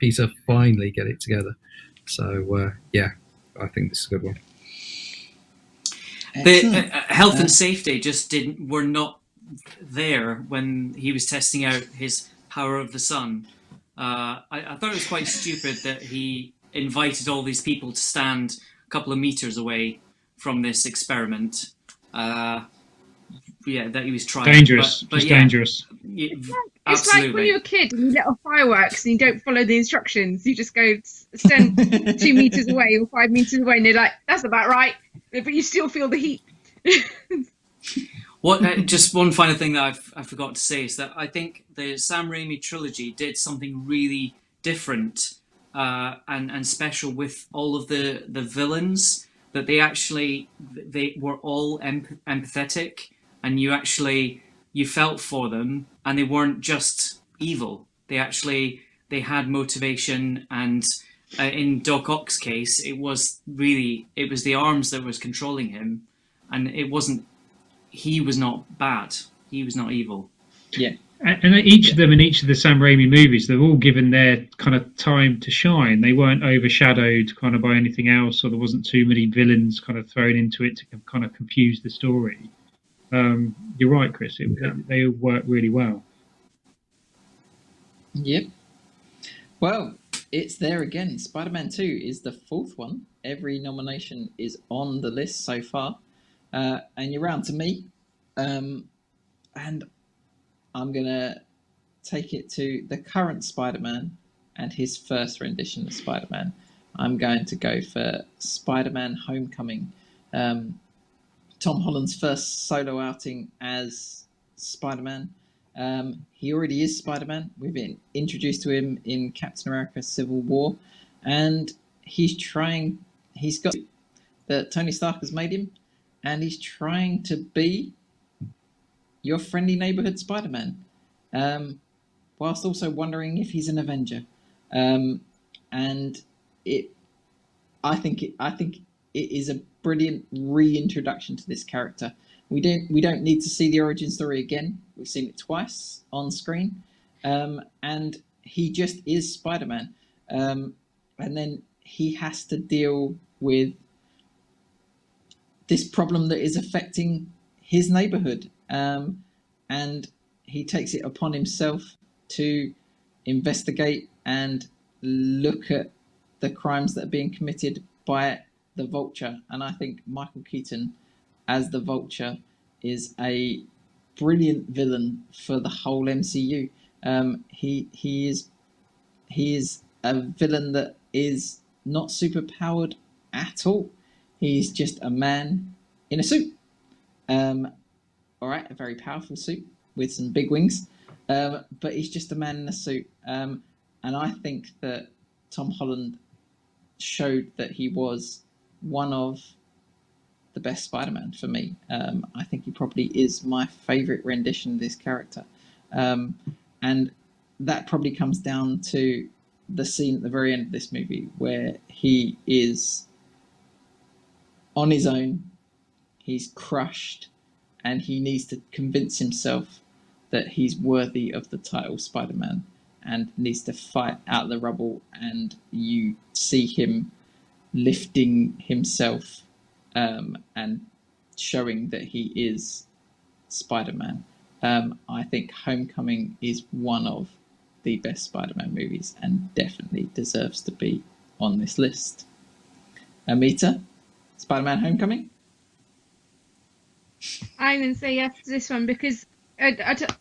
Peter finally get it together. So I think this is a good one. The health and safety just were not there when he was testing out his power of the sun. I thought it was quite stupid that he invited all these people to stand a couple of meters away from this experiment. That he was trying. Dangerous. But dangerous. it's Absolutely. like when you're a kid and you let off fireworks and you don't follow the instructions. You just go stand 2 meters away or 5 meters away, and they're like, "That's about right," but you still feel the heat. Just one final thing that I forgot to say is that I think the Sam Raimi trilogy did something really different and special with all of the villains. That they were all empathetic, and you felt for them, and they weren't just evil. They had motivation, and in Doc Ock's case, it was the arms that was controlling him, and he was not bad. He was not evil. Yeah. And each of them in each of the Sam Raimi movies, they're all given their kind of time to shine. They weren't overshadowed kind of by anything else, or there wasn't too many villains kind of thrown into it to kind of confuse the story. You're right, Chris. They work really well. Yep. Well, it's there again. Spider-Man 2 is the fourth one. Every nomination is on the list so far. And you're round to me. And I'm going to take it to the current Spider-Man and his first rendition of Spider-Man. I'm going to go for Spider-Man Homecoming. Tom Holland's first solo outing as Spider-Man. He already is Spider-Man. We've been introduced to him in Captain America Civil War. And he's got that Tony Stark has made him. And he's trying to be your friendly neighborhood Spider-Man, whilst also wondering if he's an Avenger. And I think it is a brilliant reintroduction to this character. We don't need to see the origin story again. We've seen it twice on screen, and he just is Spider-Man. And then he has to deal with this problem that is affecting his neighborhood. And he takes it upon himself to investigate and look at the crimes that are being committed by the Vulture. And I think Michael Keaton as the Vulture is a brilliant villain for the whole MCU. He is a villain that is not super powered at all. He's just a man in a suit. All right, a very powerful suit with some big wings, but he's just a man in a suit. And I think that Tom Holland showed that he was one of the best Spider-Man for me. I think he probably is my favourite rendition of this character. And that probably comes down to the scene at the very end of this movie where he is on his own, he's crushed, and he needs to convince himself that he's worthy of the title Spider-Man and needs to fight out the rubble. And you see him lifting himself and showing that he is Spider-Man. I think Homecoming is one of the best Spider-Man movies and definitely deserves to be on this list. Amita, Spider-Man Homecoming? I'm going to say yes to this one because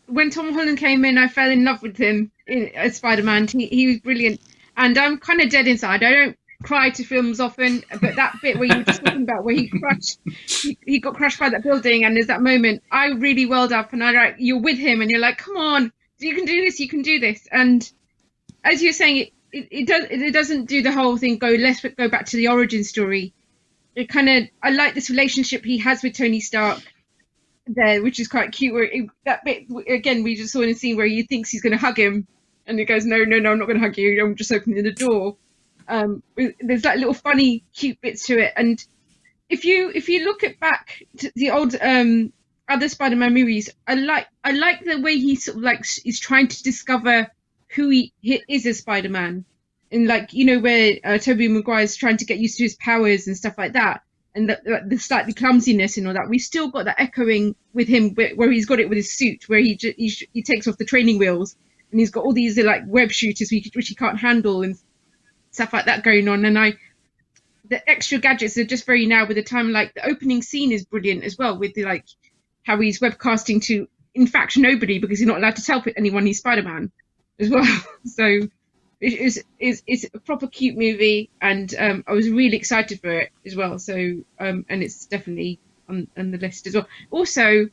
when Tom Holland came in, I fell in love with him as Spider-Man. He was brilliant. And I'm kind of dead inside. I don't cry to films often, but that bit where you were just talking about where he got crushed by that building, and there's that moment, I really welled up, and you're with him, and you're like, come on, you can do this, you can do this. And as you're saying, it doesn't do the whole thing. Let's go back to the origin story. I like this relationship he has with Tony Stark there, which is quite cute. Where that bit again, we just saw in a scene where he thinks he's going to hug him, and he goes, "No, I'm not going to hug you. I'm just opening the door." There's like little funny, cute bits to it. And if you look back to the old other Spider-Man movies, I like the way he sort of like is trying to discover who he is as Spider-Man. And where Tobey Maguire's trying to get used to his powers and stuff like that, and the slightly clumsiness and all that, we've still got that echoing with him where he's got it with his suit, where he takes off the training wheels and he's got all these like web shooters which he can't handle and stuff like that going on. And the extra gadgets are just very now with the time. Like the opening scene is brilliant as well, with the how he's webcasting to in fact nobody because he's not allowed to tell anyone he's Spider-Man as well. So it's a proper cute movie, and I was really excited for it as well. So and it's definitely on the list as well. Also,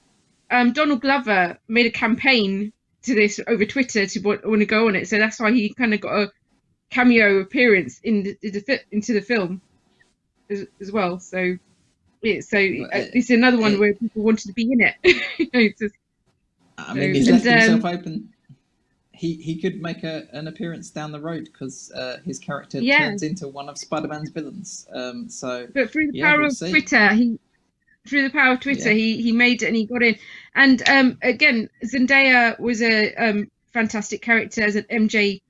Donald Glover made a campaign to this over Twitter to want to go on it, so that's why he kind of got a cameo appearance into the film as well. So it's another one where people wanted to be in it. He's left himself open. He could make an appearance down the road because his character turns into one of Spider-Man's villains. But through the power of Twitter, through the power of Twitter, Yeah. he made it and he got in. And again, Zendaya was a fantastic character as an MJ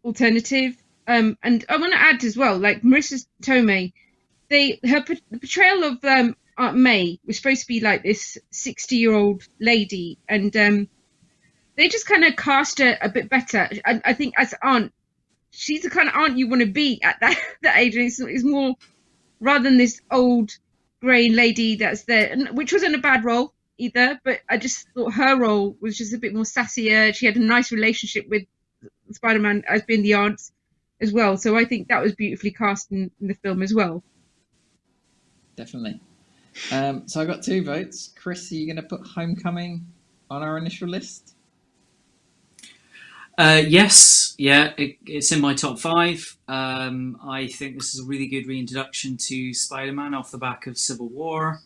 alternative. And I want to add as well, like Marissa Tomei, her portrayal of Aunt May was supposed to be like this 60-year-old lady, and they just kind of cast her a bit better. I think as aunt, she's the kind of aunt you want to be at that age, and it's more rather than this old grey lady that's there, which wasn't a bad role either. But I just thought her role was just a bit more sassier. She had a nice relationship with Spider-Man as being the aunt as well, so I think that was beautifully cast in the film as well. Definitely. So I got 2 votes. Chris, are you going to put Homecoming on our initial list? Yes, yeah, it's in my top 5. I think this is a really good reintroduction to Spider-Man off the back of Civil War.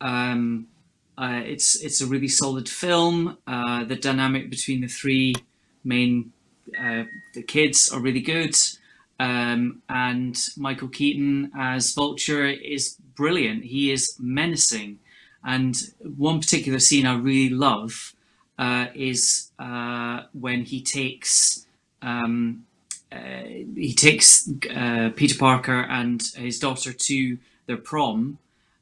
It's a really solid film. The dynamic between the 3 main the kids are really good. And Michael Keaton as Vulture is brilliant. He is menacing. And one particular scene I really love is when he takes Peter Parker and his daughter to their prom,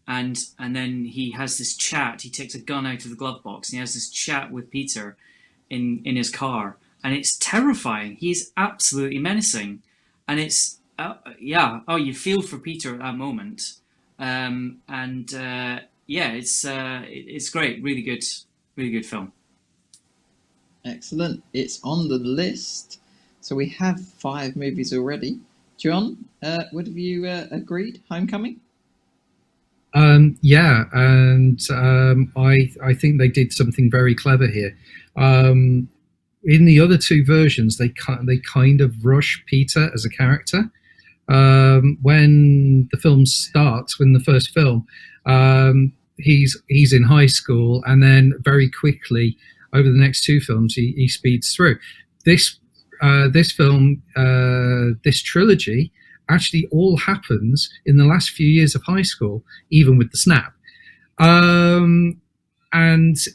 and then he has this chat. He takes a gun out of the glove box and he has this chat with Peter in his car, and it's terrifying. He's absolutely menacing, and it's you feel for Peter at that moment, it's great. Really good film. Excellent. It's on the list. So we have 5 movies already. John, what have you agreed? Homecoming? Yeah, and I think they did something very clever here. In the other 2 versions, they kind of rush Peter as a character. When the film starts, when the first film, he's in high school, and then very quickly over the next 2 films, he speeds through. This film, this trilogy, actually all happens in the last few years of high school, even with the snap. And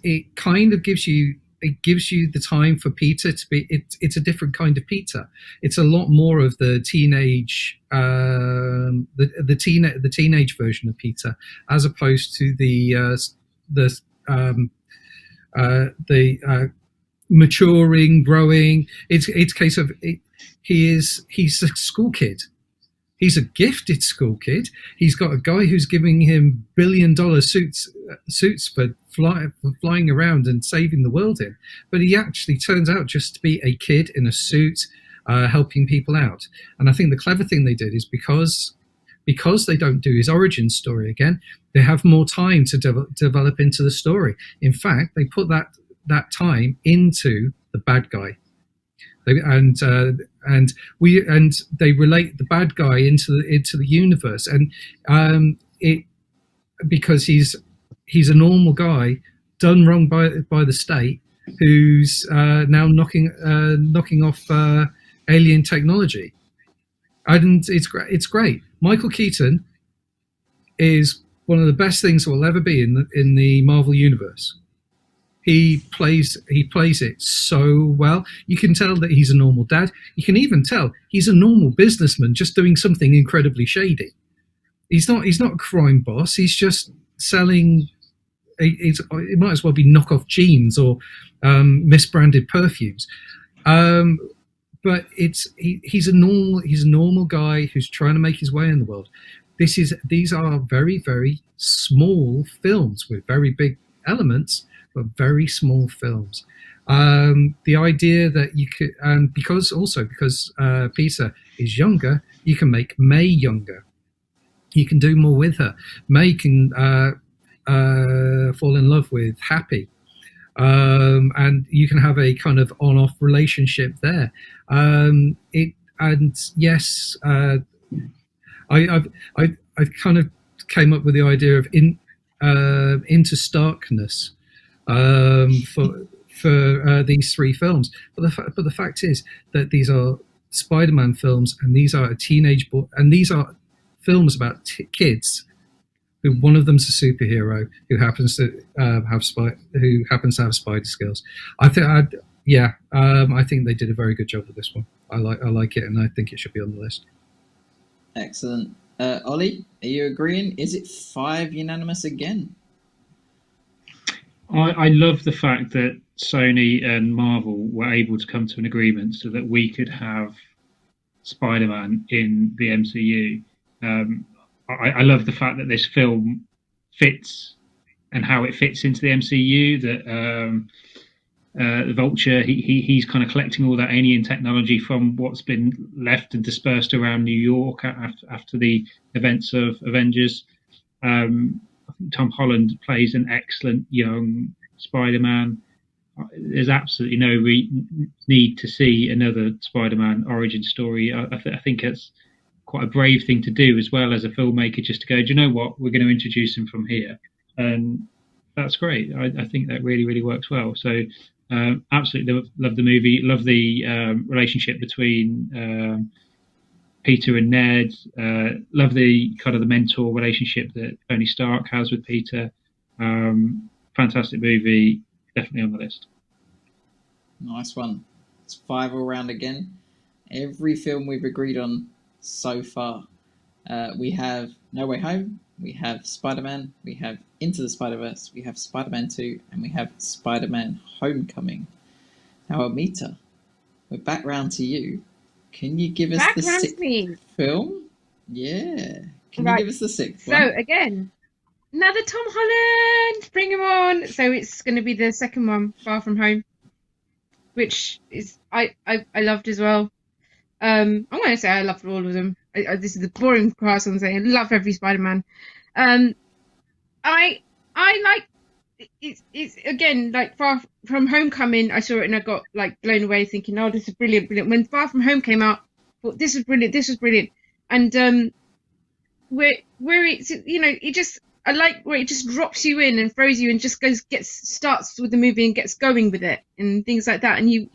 it kind of gives you the time for Peter to be. It's a different kind of Peter. It's a lot more of the teenage, the teenage version of Peter, as opposed to the maturing, growing. It's a case of he's a school kid. He's a gifted school kid. He's got a guy who's giving him $1 billion suits for flying around and saving the world in. But he actually turns out just to be a kid in a suit, helping people out. And I think the clever thing they did is because they don't do his origin story again, they have more time to develop into the story. In fact, they put that time into the bad guy. They relate the bad guy into the universe, and because he's a normal guy done wrong by the state, who's now knocking off alien technology, and it's great. Michael Keaton is one of the best things that will ever be in the Marvel universe. He plays it so well. You can tell that he's a normal dad. You can even tell he's a normal businessman just doing something incredibly shady. He's not a crime boss. He's just selling. It might as well be knockoff jeans or misbranded perfumes. But he's a normal guy who's trying to make his way in the world. These are very, very small films with very big elements, but very small films. The idea that you could, because Peter is younger, you can make May younger. You can do more with her. May can fall in love with Happy, and you can have a kind of on-off relationship there. I kind of came up with the idea of Into Starkness for these 3 films, but the fact is that these are Spider-Man films, and these are and these are films about kids who one of them's a superhero who happens to have spider skills. I think I think they did a very good job with this one. I like it, and I think it should be on the list. Excellent. Ollie, are you agreeing? Is it 5 unanimous again? I love the fact that Sony and Marvel were able to come to an agreement so that we could have Spider-Man in the MCU. I love the fact that this film fits and how it fits into the MCU. That the Vulture, he's kind of collecting all that alien technology from what's been left and dispersed around New York after the events of Avengers. Tom Holland plays an excellent young Spider-Man. There's absolutely no need to see another Spider-Man origin story. I think it's quite a brave thing to do as well as a filmmaker, just to go, do you know what, we're going to introduce him from here. And that's great. I think that really, really works well. So absolutely love the movie, love the relationship between Peter and Ned, love the kind of the mentor relationship that Tony Stark has with Peter. Fantastic movie, definitely on the list. Nice one. It's 5 all round again. Every film we've agreed on so far. We have No Way Home, we have Spider-Man, we have Into the Spider-Verse, we have Spider-Man 2, and we have Spider-Man Homecoming. Now, Amita, we're back round to you. Can you give us the 6th film? Yeah. Can you give us the 6th one? So, again, another Tom Holland. Bring him on. So, it's going to be the second one, Far From Home, which is I loved as well. I'm going to say I loved all of them. This is the boring class I'm saying. I love every Spider-Man. I like it's again like Far From Homecoming. I saw it and I got like blown away, thinking, "Oh, this is brilliant!" When Far From Home came out, I thought, "This is brilliant! This was brilliant!" And where it's it just I like where it just drops you in and throws you and just starts with the movie and gets going with it and things like that. And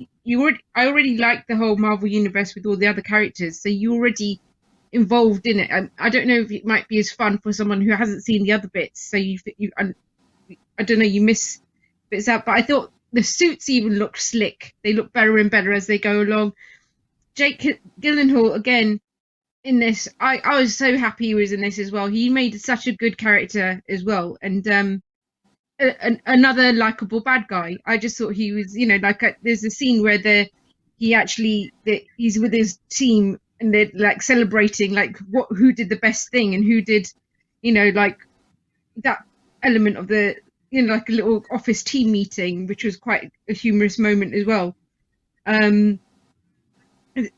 I already like the whole Marvel universe with all the other characters, so you're already involved in it. And I don't know if it might be as fun for someone who hasn't seen the other bits. So I don't know, you miss bits out. But I thought the suits even looked slick. They look better and better as they go along. Jake Gyllenhaal again in this. I was so happy he was in this as well. He made such a good character as well, and another likable bad guy. I just thought he was, there's a scene where he's with his team and they're like celebrating like who did the best thing and who did, like that element of the like a little office team meeting, which was quite a humorous moment as well.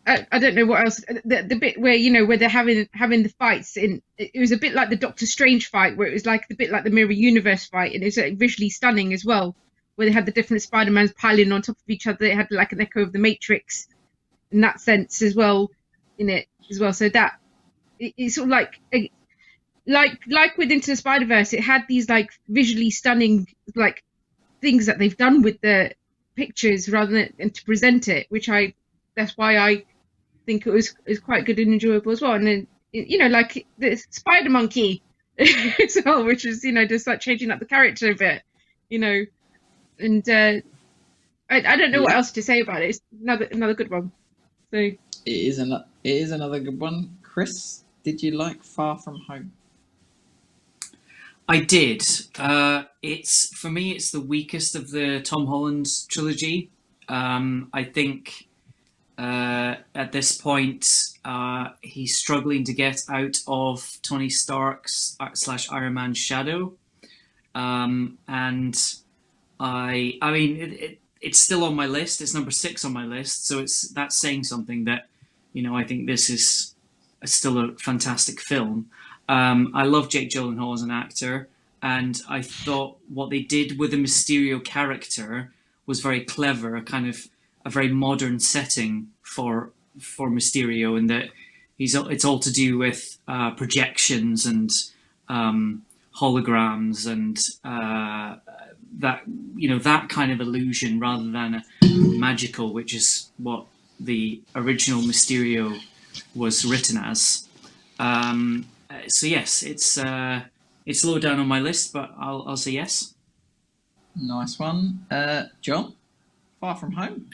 I don't know what else. The bit where they're having the fights it was a bit like the Doctor Strange fight, where it was like the bit like the Mirror Universe fight, and it was like visually stunning as well, where they had the different Spider-Mans piling on top of each other. It had like an echo of the Matrix in that sense as well in it as well. So that it's sort of like with Into the Spider-Verse, it had these like visually stunning like things that they've done with the pictures rather than and to present it, that's why I think it was quite good and enjoyable as well. And then, like the Spider Monkey as well, which was, just like changing up the character a bit, and I don't know what else to say about it. It's another good one. So it is another good one. Chris, did you like Far From Home? I did. For me, it's the weakest of the Tom Holland trilogy. I think at this point, he's struggling to get out of Tony Stark's / Iron Man's shadow. And I mean, it's still on my list. It's number 6 on my list. So that's saying something that, I think this is still a fantastic film. I love Jake Gyllenhaal as an actor. And I thought what they did with the Mysterio character was very clever, kind of a very modern setting for Mysterio, in that it's all to do with projections and holograms and that kind of illusion rather than a magical, which is what the original Mysterio was written as. So yes, it's it's low down on my list, but I'll say yes. Nice one. John, Far From Home.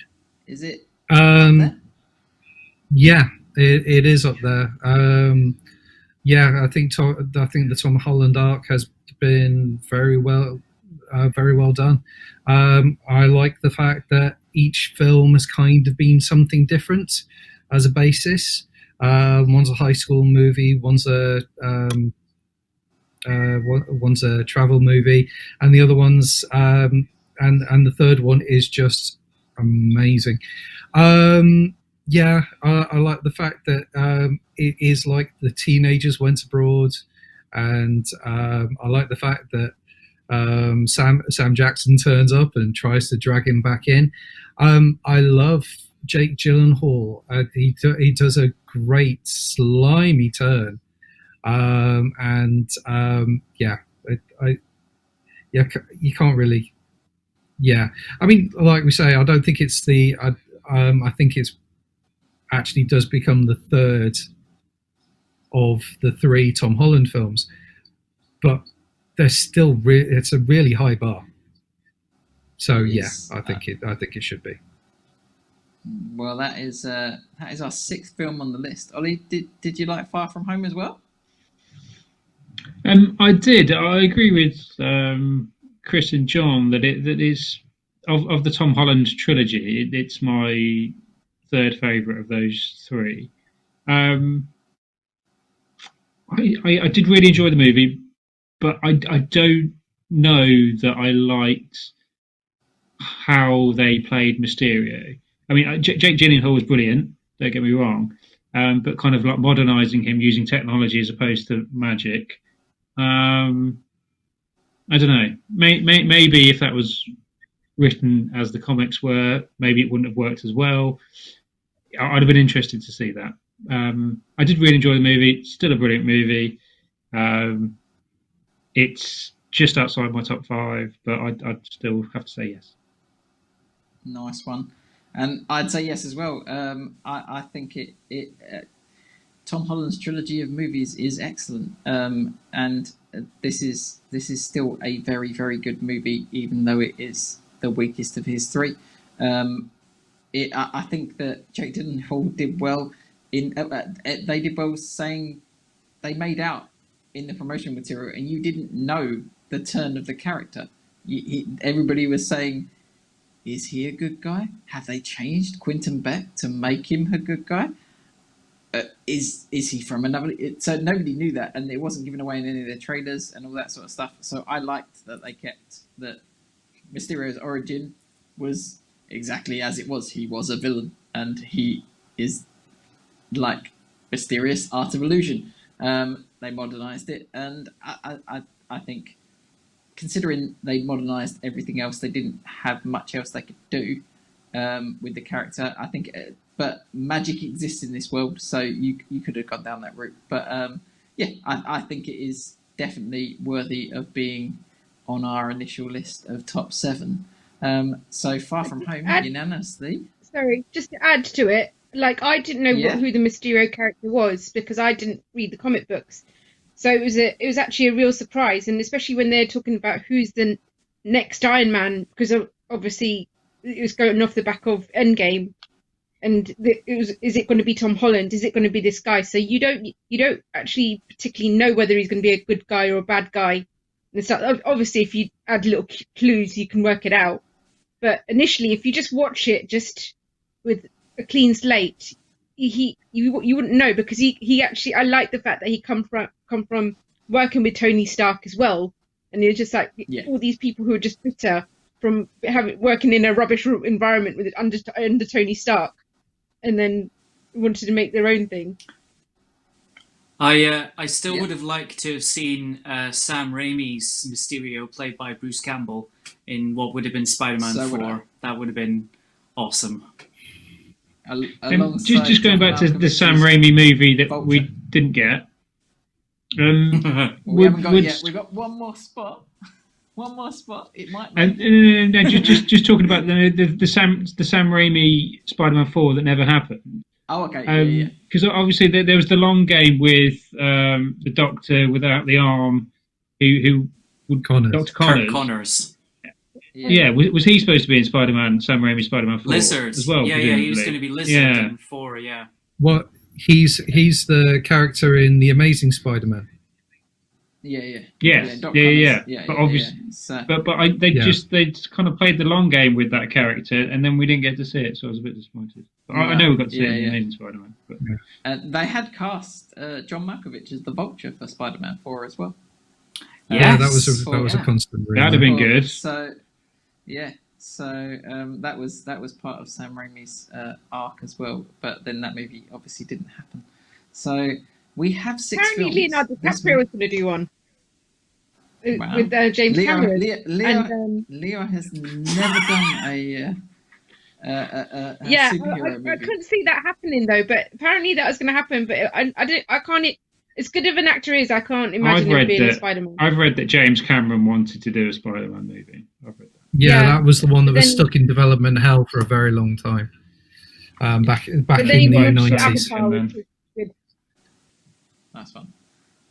Is it Um, up there? Yeah, it is up there. Yeah, I think the Tom Holland arc has been very well done. I like the fact that each film has kind of been something different as a basis. One's a high school movie, one's a travel movie, and the other one's and the third one is just amazing. Yeah, I like the fact that it is like the teenagers went abroad, and I like the fact that Sam Jackson turns up and tries to drag him back in. I love Jake Gyllenhaal. He does a great slimy turn, yeah, you can't really. Yeah, I mean, like we say, I don't think it's the. I think it's actually does become the third of the three Tom Holland films, but there's still it's a really high bar. So yeah, I think it should be. Well, that is our sixth film on the list. Ollie, did you like Far From Home as well? I did. I agree with Chris and John that it is of the Tom Holland trilogy. It's my third favourite of those three. I did really enjoy the movie, but I don't know that I liked how they played Mysterio. I mean, Jake Gyllenhaal was brilliant, don't get me wrong, but kind of like modernising him using technology as opposed to magic. I don't know. Maybe if that was written as the comics were, maybe it wouldn't have worked as well. I'd have been interested to see that. I did really enjoy the movie. It's still a brilliant movie. It's just outside my top 5, but I'd still have to say yes. Nice one. And I'd say yes as well. I think it Tom Holland's trilogy of movies is excellent, and this is still a very, very good movie, even though it is the weakest of his three. I think that Jake Gyllenhaal did well they did well saying they made out in the promotional material, and you didn't know the turn of the character. Everybody was saying, "Is he a good guy? Have they changed Quentin Beck to make him a good guy? Is he from another?" So nobody knew that, and it wasn't given away in any of their trailers and all that sort of stuff. So I liked that they kept that Mysterio's origin was exactly as it was. He was a villain, and he is like mysterious art of illusion. They modernized it, and I think, considering they modernized everything else, they didn't have much else they could do with the character. I think, but magic exists in this world, so you could have gone down that route. But yeah, I think it is definitely worthy of being on our initial list of top 7. So Far From Home, unanimously. Sorry, just to add to it, like I didn't know who the Mysterio character was because I didn't read the comic books, so it was actually a real surprise, and especially when they're talking about who's the next Iron Man, because obviously it was going off the back of Endgame, and is it going to be Tom Holland? Is it going to be this guy? So you don't actually particularly know whether he's going to be a good guy or a bad guy. And so obviously, if you add little clues, you can work it out. But initially, if you just watch it just with a clean slate, you wouldn't know, because he actually, I like the fact that he come from working with Tony Stark as well, and you're just like all these people who are just bitter from working in a rubbish environment with under Tony Stark, and then wanted to make their own thing. I still would have liked to have seen Sam Raimi's Mysterio played by Bruce Campbell in what would have been Spider-Man 4. That would have been awesome. Just going back to the Sam Raimi movie that we didn't get. We haven't got it yet. We've got one more spot. One more spot. It might. No, just talking about the Sam Raimi Spider-Man 4 that never happened. Oh, okay. Because obviously there was the long game with the Doctor without the arm, who would Connors. Dr. Kirk Connors. Connors. Yeah, was he supposed to be in Spider-Man, Sam Raimi's Spider-Man 4 Lizard. as well? Yeah, he was presumably? going to be Lizard Yeah. in 4, yeah. What he's the character in the Amazing Spider-Man. Yeah. Yes. Doc Yeah. Connors. But obviously, So, they kind of played the long game with that character, and then we didn't get to see it, so I was a bit disappointed. But I know we got to see it in the Amazing Spider-Man. But they had cast John Malkovich as the Vulture for Spider-Man 4 as well. Yeah, that was a constant. That'd have been good. So that was part of Sam Raimi's arc as well, but then that movie obviously didn't happen. So we have 6 Apparently, films. Leonardo DiCaprio was going to do one with James Cameron. Leo has never done a superhero movie. I couldn't see that happening though, but apparently that was going to happen. But I can't. As good of an actor as I can't imagine him being a Spider-Man. I've read that James Cameron wanted to do a Spider-Man movie. I've read that. Yeah, that was the one that was stuck in development hell for a very long time. Back in the 90s. That's fun.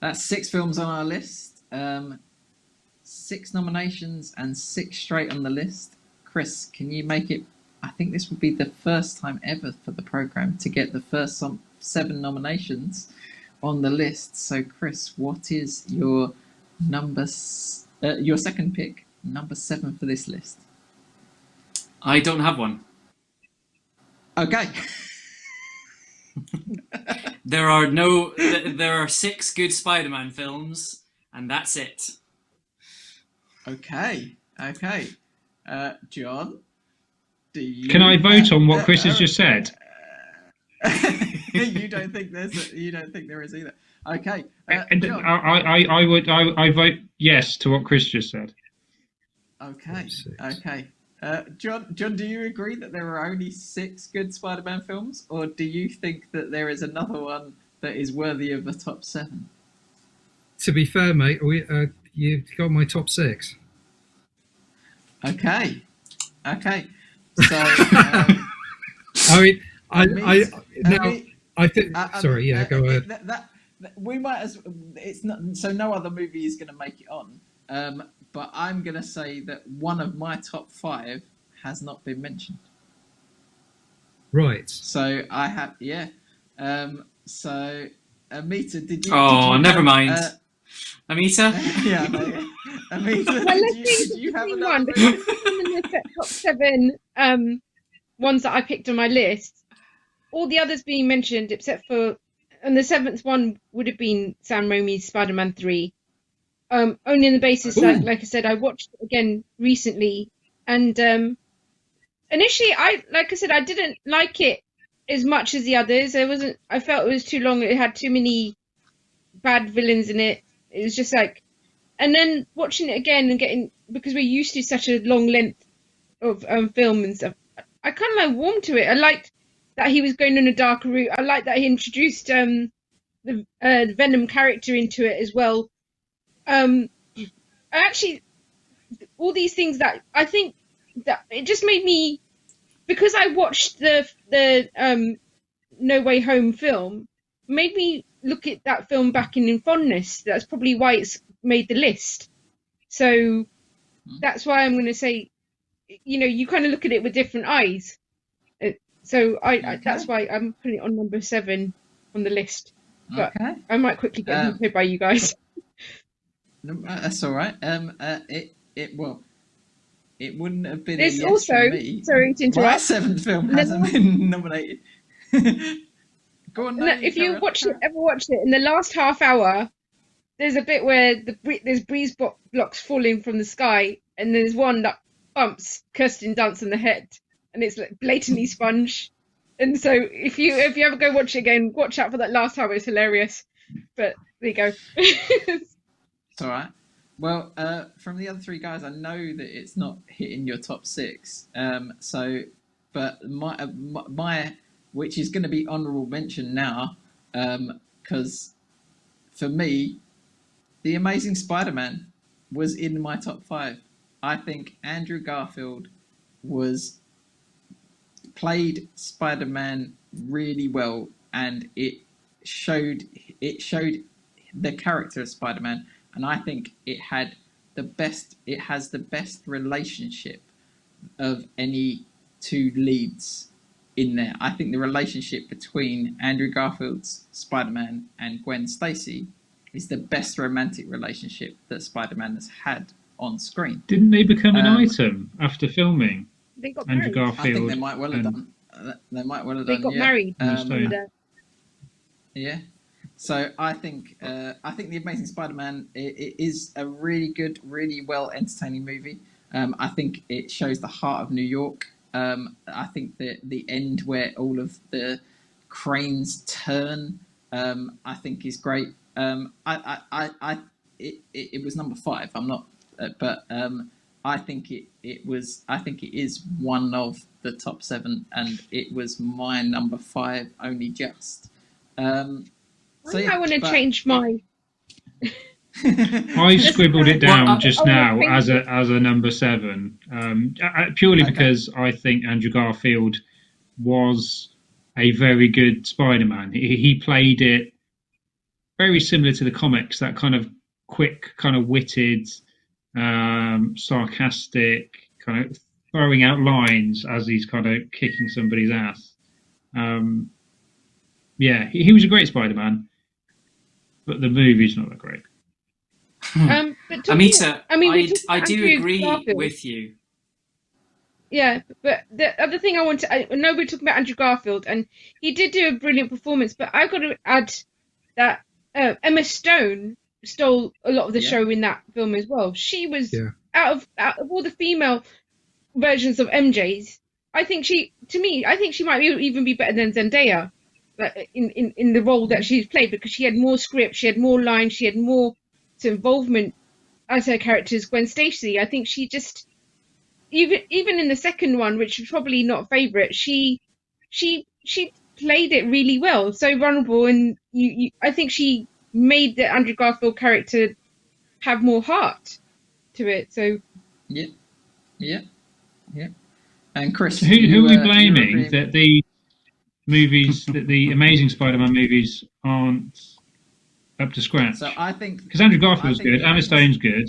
That's 6 films on our list. 6 nominations and 6 straight on the list. Chris, can you make it? I think this would be the first time ever for the program to get the first 7 nominations on the list. So, Chris, what is your your second pick, number 7 for this list? I don't have one. Okay. There are 6 good Spider-Man films, and that's it. Okay. John, do you? Can I vote on what Chris has just said? You don't think there is either. Okay. John. I vote yes to what Chris just said. Okay. John, do you agree that there are only 6 good Spider-Man films, or do you think that there is another one that is worthy of the top 7? To be fair, mate, you've got my top 6. Okay. So, I think. Sorry, go ahead. We might as. It's not. So no other movie is going to make it on. But I'm going to say that one of my top 5 has not been mentioned. Right. So I have. Yeah. So Amita, did you? Never mind. Amita? Yeah. Amita, Well, did you have another one? movie? In the top 7 ones that I picked on my list, all the others being mentioned except for, and the 7th one would have been Sam Raimi's Spider-Man 3. Only on the basis that, like I said, I watched it again recently, and initially, I didn't like it as much as the others. I felt it was too long. It had too many bad villains in it. It was just like, and then watching it again and because we're used to such a long length of film and stuff, I kind of warmed to it. I liked that he was going on a darker route. I liked that he introduced the Venom character into it as well. Actually, all these things that I think that it just made me, because I watched the No Way Home film, made me look at that film back in fondness. That's probably why it's made the list. So that's why I'm going to say, you kind of look at it with different eyes. So that's why I'm putting it on number 7 on the list. But I might quickly get hit by you guys. That's all right. It wouldn't have been. There's a yes also, from me. sorry to interrupt. My 7th film hasn't been nominated. Go on. If you ever watched it, in the last half hour, there's a bit where there's breeze blocks falling from the sky, and there's one that bumps Kirsten Dunst in the head, and it's like blatantly Sponge. And so if you ever go watch it again, watch out for that last hour. It's hilarious. But there you go. It's all right. Well, from the other 3 guys, I know that it's not hitting your top 6. But my which is going to be honourable mention now, because for me, The Amazing Spider-Man was in my top 5. I think Andrew Garfield played Spider-Man really well, and it showed the character of Spider-Man, and I think it had the best. It has the best relationship of any two leads in there. I think the relationship between Andrew Garfield's Spider-Man and Gwen Stacy is the best romantic relationship that Spider-Man has had on screen. Didn't they become an item after filming? They got Andrew married. Garfield. I think they might well have done. They might well have They done. got Yeah. married. Yeah. So I think The Amazing Spider-Man it is a really good, really well entertaining movie. I think it shows the heart of New York. I think that the end where all of the cranes turn, I think is great. It was number 5. I'm not, but I think it is one of the top 7, and it was my number 5 only just. I want to change my. I scribbled it down just now as it. a number 7, purely because I think Andrew Garfield was a very good Spider-Man. He played it very similar to the comics, that kind of quick, kind of witted, sarcastic, kind of throwing out lines as he's kind of kicking somebody's ass. He was a great Spider-Man, but the movie's not that great. Amita, I do Andrew agree Garfield. with you. Yeah, but the other thing I know we're talking about Andrew Garfield, and he did do a brilliant performance, but I've got to add that Emma Stone stole a lot of the show in that film as well. She was out of all the female versions of MJ's. I think she might even be better than Zendaya, in the role that she's played, because she had more script, she had more lines, she had more involvement as her character as Gwen Stacy. I think she just even in the second one, which is probably not favourite, she played it really well, so vulnerable, and I think she made the Andrew Garfield character have more heart to it. So yeah. And Chris, so who are we blaming that the movies, that the Amazing Spider-Man movies aren't up to scratch? So I think because Andrew Garfield's good, Emma Stone's good.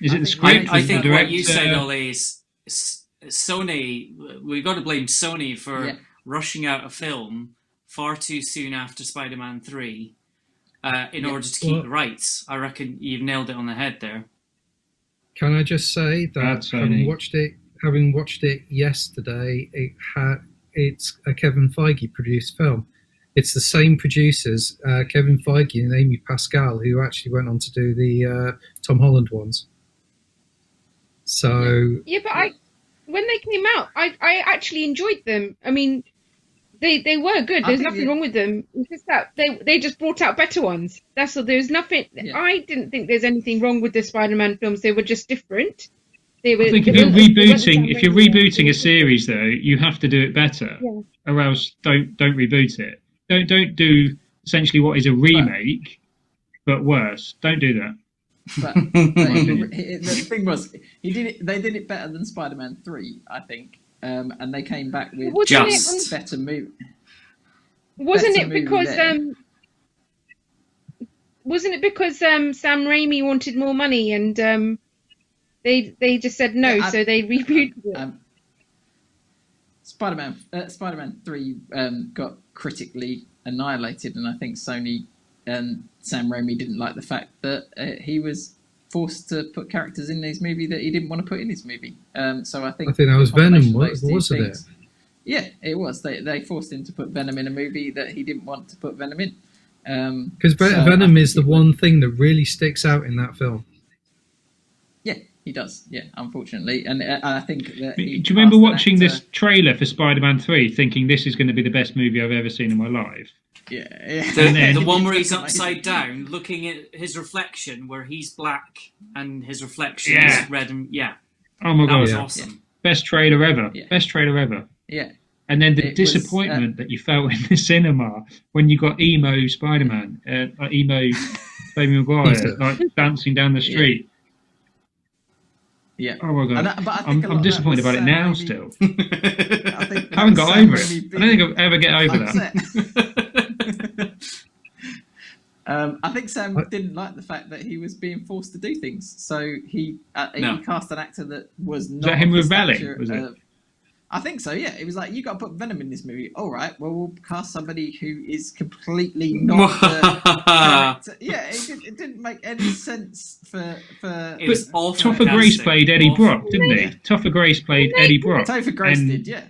Is it the script? I think the what you said, Ollie, is Sony. We've got to blame Sony for rushing out a film far too soon after Spider-Man 3 in order to keep the rights. I reckon you've nailed it on the head there. Can I just say that having watched it yesterday, it's a Kevin Feige produced film. It's the same producers, Kevin Feige and Amy Pascal, who actually went on to do the Tom Holland ones. So but when they came out, I actually enjoyed them. I mean, they were good. There's nothing wrong with them. It's just that they just brought out better ones. That's all. There's nothing. I didn't think there's anything wrong with the Spider-Man films. They were just different. I think if you're rebooting a series, though, you have to do it better, or else don't reboot it. Don't do essentially what is a remake, but worse. Don't do that. But the thing was, they did it better than Spider-Man 3, I think, and they came back with better movie. Wasn't it because Sam Raimi wanted more money and they just said no, so they rebooted it? Spider-Man 3 got critically annihilated, and I think Sony and Sam Raimi didn't like the fact that he was forced to put characters in his movie that he didn't want to put in his movie. So I think that was Venom, wasn't it? Yeah, it was. They forced him to put Venom in a movie that he didn't want to put Venom in. Because Venom is the one thing that really sticks out in that film. Yeah, he does. Yeah, unfortunately, and I think that. Do you remember watching this trailer for Spider-Man 3, thinking this is going to be the best movie I've ever seen in my life? Yeah. The one where he's upside down, looking at his reflection, where he's black and his reflection is red, and oh my god, that was awesome. Best trailer ever. Yeah. Best trailer ever. Yeah. And then the disappointment that you felt in the cinema when you got emo Spider-Man, emo Tobey Maguire, like dancing down the street. Yeah. Oh my god. I'm disappointed about it now. Still. I haven't got over it. I don't think I'll ever get over that. I think Sam didn't like the fact that he was being forced to do things, so he cast an actor that was not. Was that him of the rebelling? stature Was it? of- I think so. Yeah, it was like, you got to put Venom in this movie. All right, well, we'll cast somebody who is completely not the character. Yeah, it didn't make any sense for. It was awful. Topher Grace casting. played Eddie Awful. Brock, didn't he? Topher Grace played Eddie Brock. Topher Grace and, did, yeah.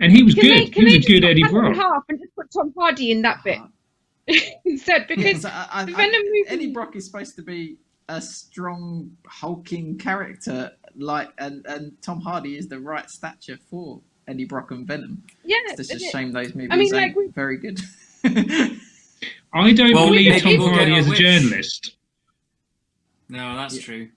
And he was Can good. He was a good Eddie cut that in Brock. half and just put Tom Hardy in that bit instead? Because So the Venom movie. Eddie Brock is supposed to be a strong, hulking character, and Tom Hardy is the right stature for Eddie Brock and Venom. Yeah, It's just a shame those movies ain't very good. I don't believe maybe Tom we'll Hardy get is our a wish. journalist. No, that's true.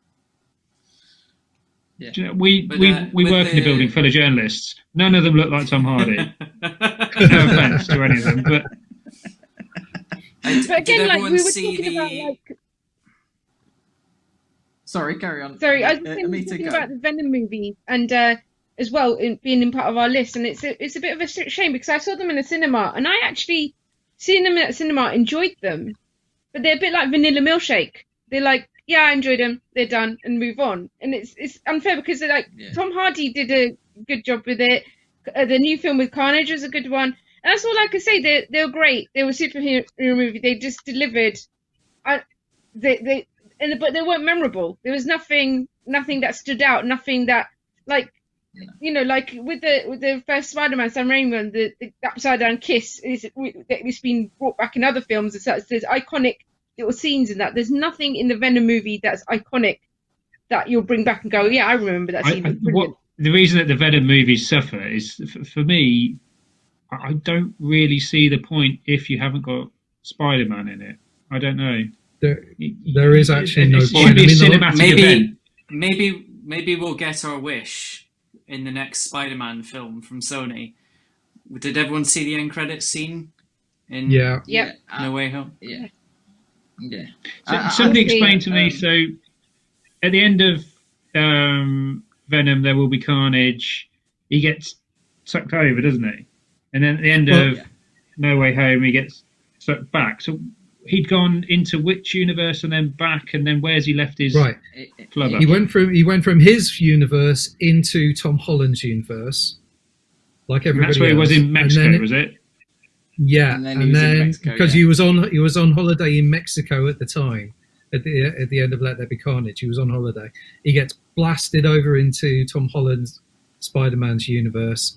Yeah. Do you know, we But, with work in a the- building full of journalists. None of them look like Tom Hardy. No offense to any of them, but But again, Did like we everyone were see talking about, the- like Sorry, carry on. sorry, I was saying, Amita, talking go. about the Venom movie and as well being in part of our list, and it's a bit of a shame because I saw them in the cinema and I actually seeing them at the cinema enjoyed them, but they're a bit like Vanilla Milkshake. They're like, yeah, I enjoyed them, they're done, and move on, and it's unfair because they're like Tom Hardy did a good job with it. The new film with Carnage was a good one. And that's all I can say. They were great. They were a superhero movie. They just delivered. But they weren't memorable. There was nothing that stood out. Nothing that like like with the first Spider-Man, Sam Raimi one, the upside down kiss it's been brought back in other films. There's iconic little scenes in that. There's nothing in the Venom movie that's iconic that you'll bring back and go, yeah, I remember that scene. It was brilliant. the reason that the Venom movies suffer is, for me, I don't really see the point if you haven't got Spider-Man in it. I don't know. There is actually no It should be a cinematic event. Maybe we'll get our wish in the next Spider-Man film from Sony. Did everyone see the end credits scene? Yep. No Way Home. Yeah. Somebody explained to me. So, at the end of Venom, there will be carnage. He gets sucked over, doesn't he? And then at the end of No Way Home, he gets sucked back. So he'd gone into which universe and then back, and then where's he left his flubber? He went from his universe into Tom Holland's universe, like everybody And that's where else. he was in Mexico, was it? Yeah, And then he was in Mexico, because he was on holiday in Mexico at the time. At the end of Let There Be Carnage, he was on holiday. He gets blasted over into Tom Holland's Spider-Man's universe.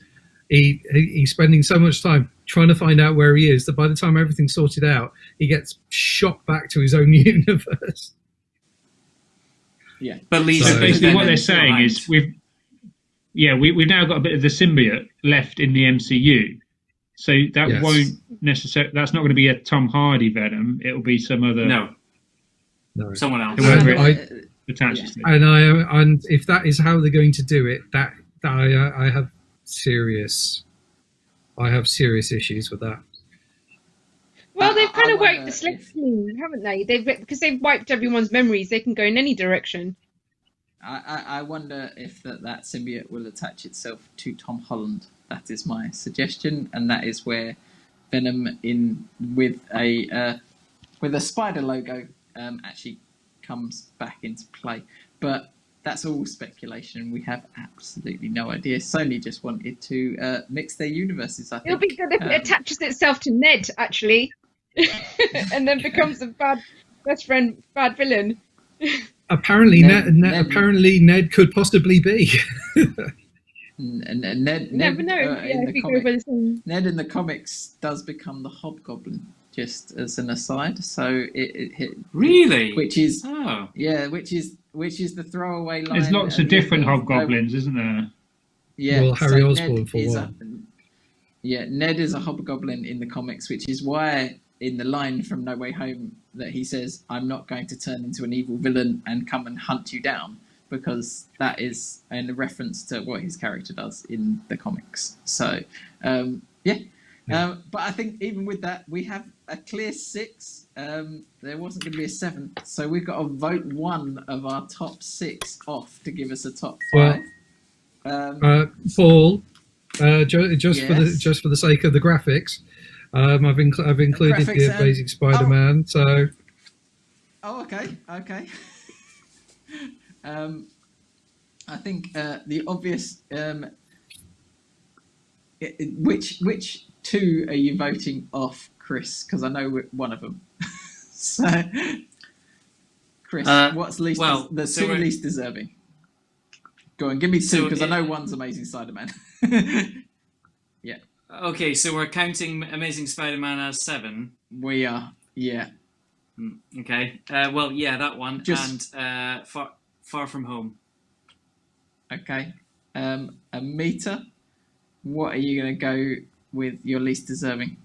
He's spending so much time trying to find out where he is that by the time everything's sorted out, he gets shot back to his own universe. Yeah, but so basically, what they're saying is we've now got a bit of the symbiote left in the MCU. So that won't necessarily. That's not going to be a Tom Hardy Venom. It'll be some other. No. Someone else. Whoever it attaches to. And if that is how they're going to do it, that I have serious issues with that. Well, they've kind of wiped the slate clean, haven't they? Because they've wiped everyone's memories. They can go in any direction. I wonder if that symbiote will attach itself to Tom Holland. That is my suggestion, and that is where Venom with a spider logo actually comes back into play. But that's all speculation. We have absolutely no idea. Sony just wanted to mix their universes, I think. It'll be good if it attaches itself to Ned, actually, and then becomes a bad best friend, bad villain. Apparently, Ned could possibly be. Ned Never know. Ned in the comics does become the Hobgoblin, just as an aside. So it really, which is the throwaway line. There's lots of different Hobgoblins, isn't there? Yeah, well, Harry Osborn for one. Ned is a Hobgoblin in the comics, which is why in the line from No Way Home that he says, "I'm not going to turn into an evil villain and come and hunt you down," because that is a reference to what his character does in the comics. So, but I think even with that, we have a clear 6. There wasn't going to be a 7th, so we've got to vote one of our top 6 off to give us a top 5. Paul, just for the sake of the graphics, I've included graphics the and- Amazing Spider-Man. So Oh, okay. I think the obvious. Which two are you voting off, Chris? Because I know one of them. So, Chris, what's least the so two we're- least deserving? Go on, give me two So because I it- know one's Amazing Spider-Man. Okay, so we're counting Amazing Spider-Man as 7. We are, yeah. Okay. Well, yeah, that one. Just- And Far From Home. Okay. Amita, what are you going to go with your least deserving?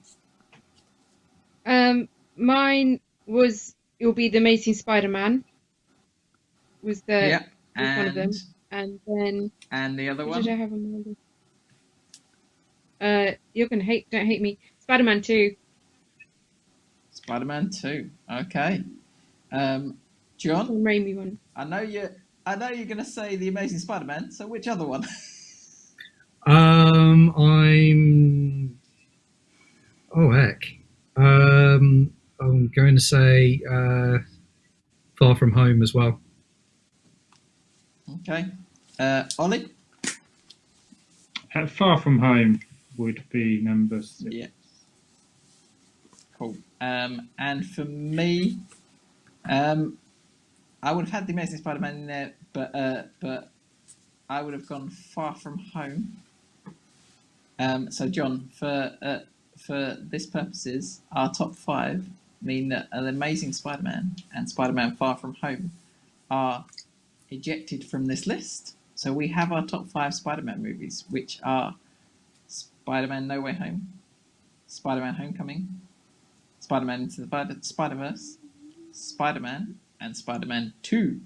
Mine it'll be the Amazing Spider-Man. Was Yeah. one of them, and then And the other what one? did I have on my list? You're gonna don't hate me. Spider-Man 2. Spider-Man 2. Okay. John, Sam Raimi one. I know you're going to say the Amazing Spider-Man. So which other one? I'm heck. I'm going to say Far From Home as well. Okay. Ollie? Far From Home would be number 6. Yeah. Cool. And for me, I would have had the Amazing Spider-Man in there, but I would have gone Far From Home. So John, for this purposes, our top 5 mean that an Amazing Spider-Man and Spider-Man Far From Home are ejected from this list. So we have our top 5 Spider-Man movies, which are Spider-Man No Way Home, Spider-Man Homecoming, Spider-Man Into the Spider-Verse, Spider-Man, and Spider-Man 2.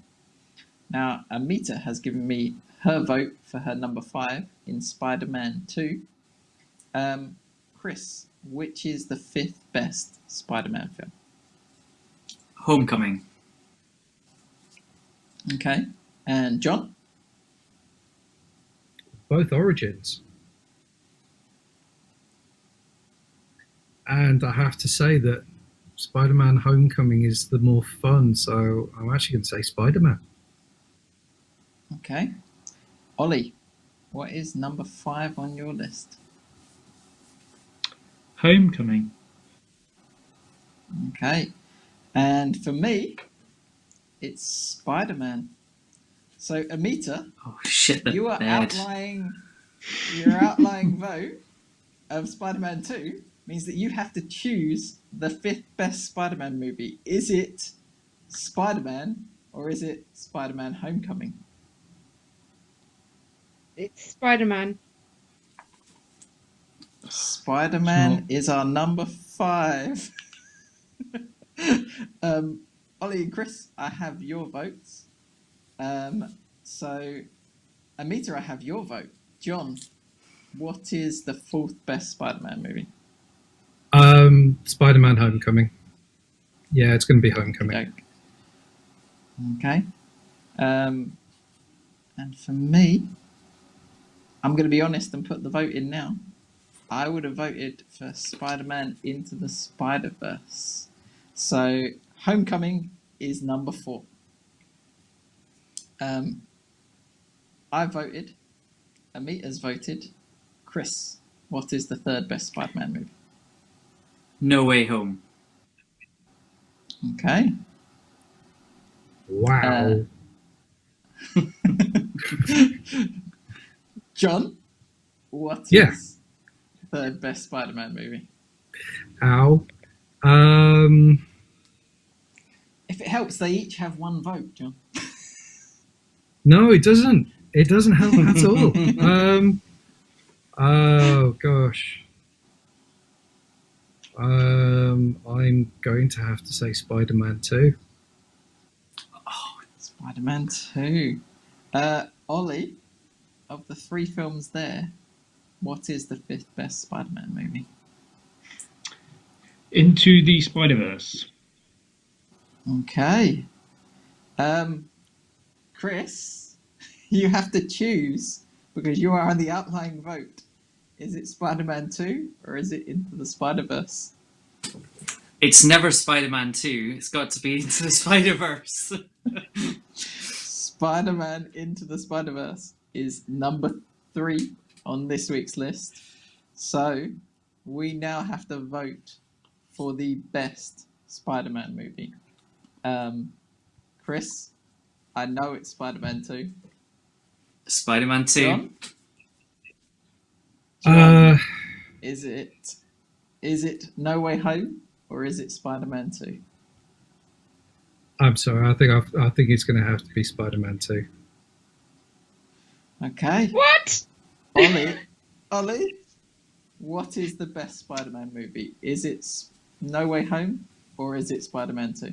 Now, Amita has given me her vote for her number 5 in Spider-Man 2. Chris, which is the 5th best Spider-Man film? Homecoming. Okay. And John? Both Origins. And I have to say that Spider-Man Homecoming is the more fun, so I'm actually going to say Spider-Man. Okay. Ollie, what is number 5 on your list? Homecoming. Okay. And for me, it's Spider-Man. So, Amita, Oh, shit, the your bed. outlying vote of Spider-Man 2 means that you have to choose the 5th best Spider-Man movie. Is it Spider-Man or is it Spider-Man Homecoming? It's Spider-Man. Spider-Man is our number 5. Ollie and Chris, I have your votes. So, Amita, I have your vote. John, what is the 4th best Spider-Man movie? Spider-Man Homecoming. Yeah, it's going to be Homecoming. Okay. And for me, I'm going to be honest and put the vote in now. I would have voted for Spider-Man Into the Spider-Verse. So, Homecoming is number 4. I voted. Amita's voted. Chris, what is the 3rd best Spider-Man movie? No Way Home. Okay. Wow. John, what is Yeah. the 3rd best Spider-Man movie? How? If it helps, they each have one vote, John. No, it doesn't. It doesn't help at all. Oh gosh. I'm going to have to say Spider-Man 2. Spider-Man 2. Ollie, of the 3 films there, what is the 5th best Spider-Man movie? Into the Spider-Verse. Okay. Chris, you have to choose because you are on the outlying vote. Is it Spider-Man 2 or is it Into the Spider-Verse? It's never Spider-Man 2. It's got to be Into the Spider-Verse. Spider-Man Into the Spider-Verse is number 3 on this week's list. So we now have to vote for the best Spider-Man movie. Chris, I know it's Spider-Man 2. Spider-Man 2. John, is it No Way Home or is it Spider-Man 2? I'm sorry. I think it's going to have to be Spider-Man 2. Okay. What? Ollie, what is the best Spider-Man movie? Is it No Way Home or is it Spider-Man 2?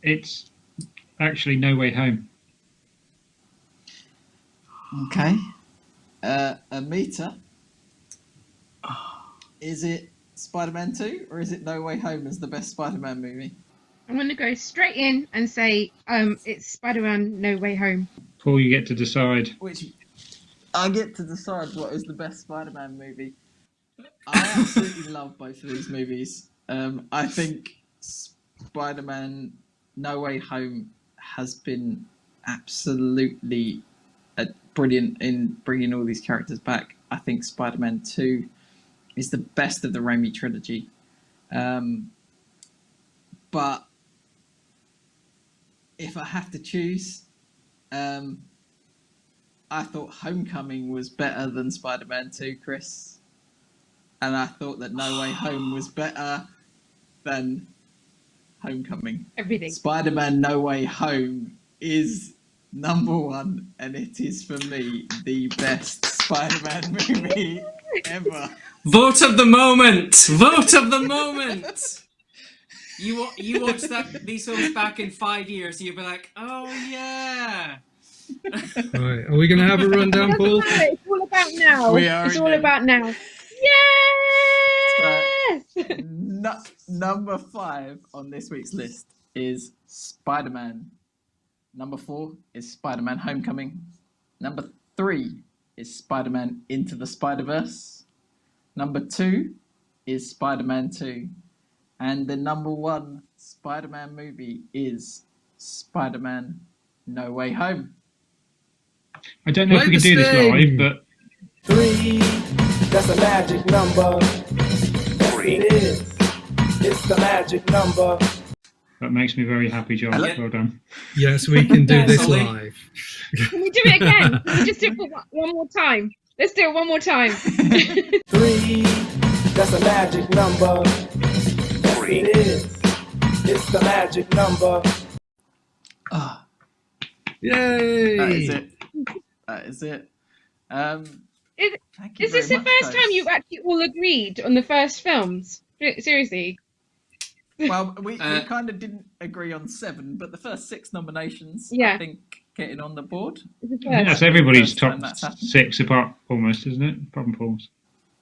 It's actually No Way Home. Okay. Amita, is it Spider-Man 2 or is it No Way Home as the best Spider-Man movie? I'm going to go straight in and say it's Spider-Man No Way Home. Paul, you get to decide. Which I get to decide what is the best Spider-Man movie. I absolutely love both of these movies. I think Spider-Man No Way Home has been absolutely brilliant in bringing all these characters back. I think Spider-Man 2 is the best of the Raimi trilogy. But if I have to choose, I thought Homecoming was better than Spider-Man 2, Chris. And I thought that No Way Home was better than Homecoming. Everything. Spider-Man No Way Home is number 1, and it is for me the best Spider-Man movie ever. Vote of the moment! Vote of the moment! You watch these films back in 5 years, you'll be like, oh yeah! Right. Are we going to have a rundown, Paul? It's all about now. It's all about now. Yes! Number 5 on this week's list is Spider-Man. Number 4 is Spider-Man Homecoming. Number 3 is Spider-Man Into the Spider-Verse. Number 2 is Spider-Man 2. And the number 1 Spider-Man movie is Spider-Man No Way Home. I don't know if we can do this live, but 3, that's a magic number. Yes, it is. It's the magic number. that makes me very happy, John. Well done. Yes, we can do this Ollie. live. Can we do it again? Can we just do it for one more time? Let's do it one more time. 3, that's a magic number. Yes, it is. It's the magic number. Ah, Yay! that is it. That is it. Thank you Is this very the much, first guys. time you actually all agreed on the first films? Seriously? Well, we kind of didn't agree on 7, but the first 6 nominations, Yeah. I think, getting on the board. It's the I think first. that's everybody's First top time that's happened. 6 apart, almost, isn't it? Apart from Paul's.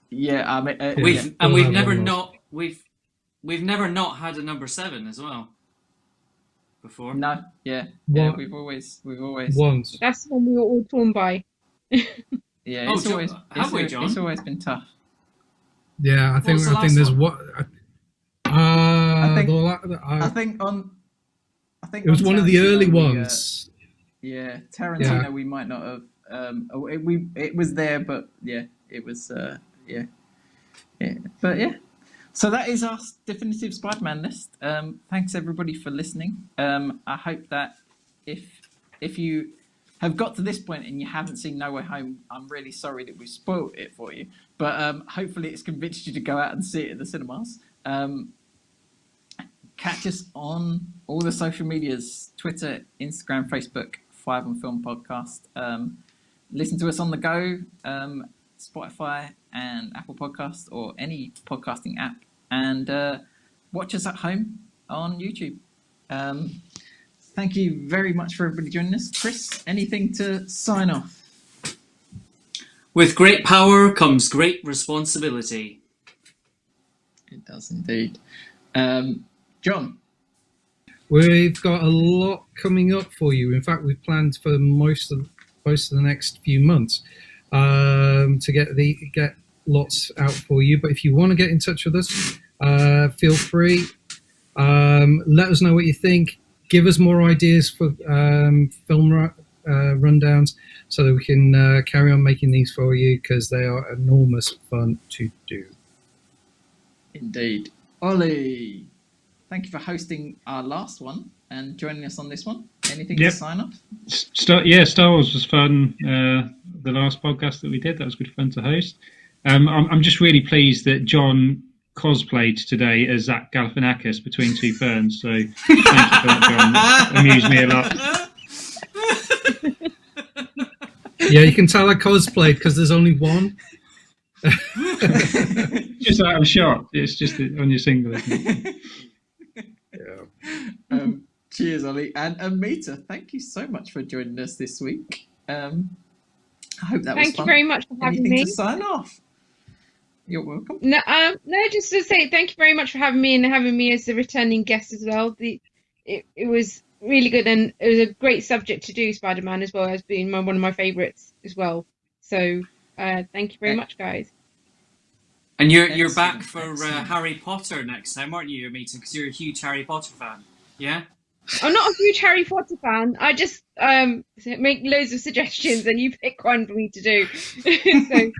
Yeah, I mean, We've We'll have never one more. not we've never not had a number 7 as well. Before. no, yeah, What? we've always, Once. That's the one we were all torn by. yeah, Oh, it's John, always, have we, John? It's always been tough. Yeah, I think was the last there's one? what. I think- I I think it was on one of the Tarantino, early we, ones. Yeah, Tarantino, Yeah. we might not have. It was there, but yeah, it was. Yeah, but yeah. So that is our definitive Spider-Man list. Thanks everybody for listening. I hope that if you have got to this point and you haven't seen No Way Home, I'm really sorry that we spoiled it for you. But hopefully it's convinced you to go out and see it at the cinemas. Catch us on all the social medias: Twitter, Instagram, Facebook, 5onfilm podcast. Listen to us on the go, Spotify and Apple Podcasts or any podcasting app, and watch us at home on YouTube. Thank you very much for everybody joining us. Chris, anything to sign off? With great power comes great responsibility. It does indeed. John? We've got a lot coming up for you. In fact, we've planned for most of the next few months. to get lots out for you. But if you want to get in touch with us, feel free. Let us know what you think. Give us more ideas for film rundowns so that we can carry on making these for you, because they are enormous fun to do. Indeed. Ollie, thank you for hosting our last one and joining us on this one. Anything to sign off? Star Wars was fun. The last podcast that we did, that was good fun to host. I'm just really pleased that John cosplayed today as Zach Galifianakis between two ferns. So thank you for that, John. That amused me a lot. Yeah, you can tell I cosplayed because there's only one. Just out of shot. It's just on your single, isn't it? Yeah. Cheers, Ollie. And Amita, thank you so much for joining us this week. I hope that was fun. Thank you very much for having me. Anything to sign off? You're welcome. No, just to say thank you very much for having me and having me as a returning guest as well. It was really good, and it was a great subject to do, Spider-Man, as well as being one of my favourites as well. So thank you very much, guys. And you're back for Harry Potter next time, aren't you, Amita? Because you're a huge Harry Potter fan, yeah? I'm not a huge Harry Potter fan. I just make loads of suggestions, and you pick one for me to do. So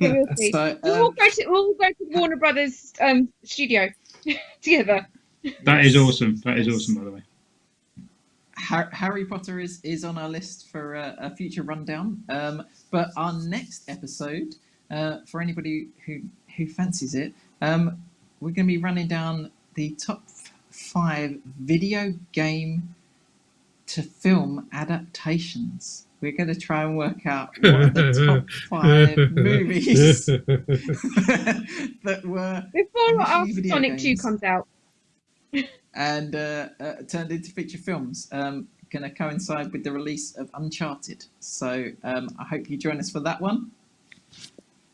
we'll see. We'll go to Warner Brothers studio together. That is awesome. That is awesome, by the way. Harry Potter is on our list for a future rundown. But our next episode, for anybody who fancies it, we're going to be running down the top 5 video game to film adaptations. We're going to try and work out what are the top 5 movies that were before after video Sonic 2 games comes out and turned into feature films. Going to coincide with the release of Uncharted. So I hope you join us for that one.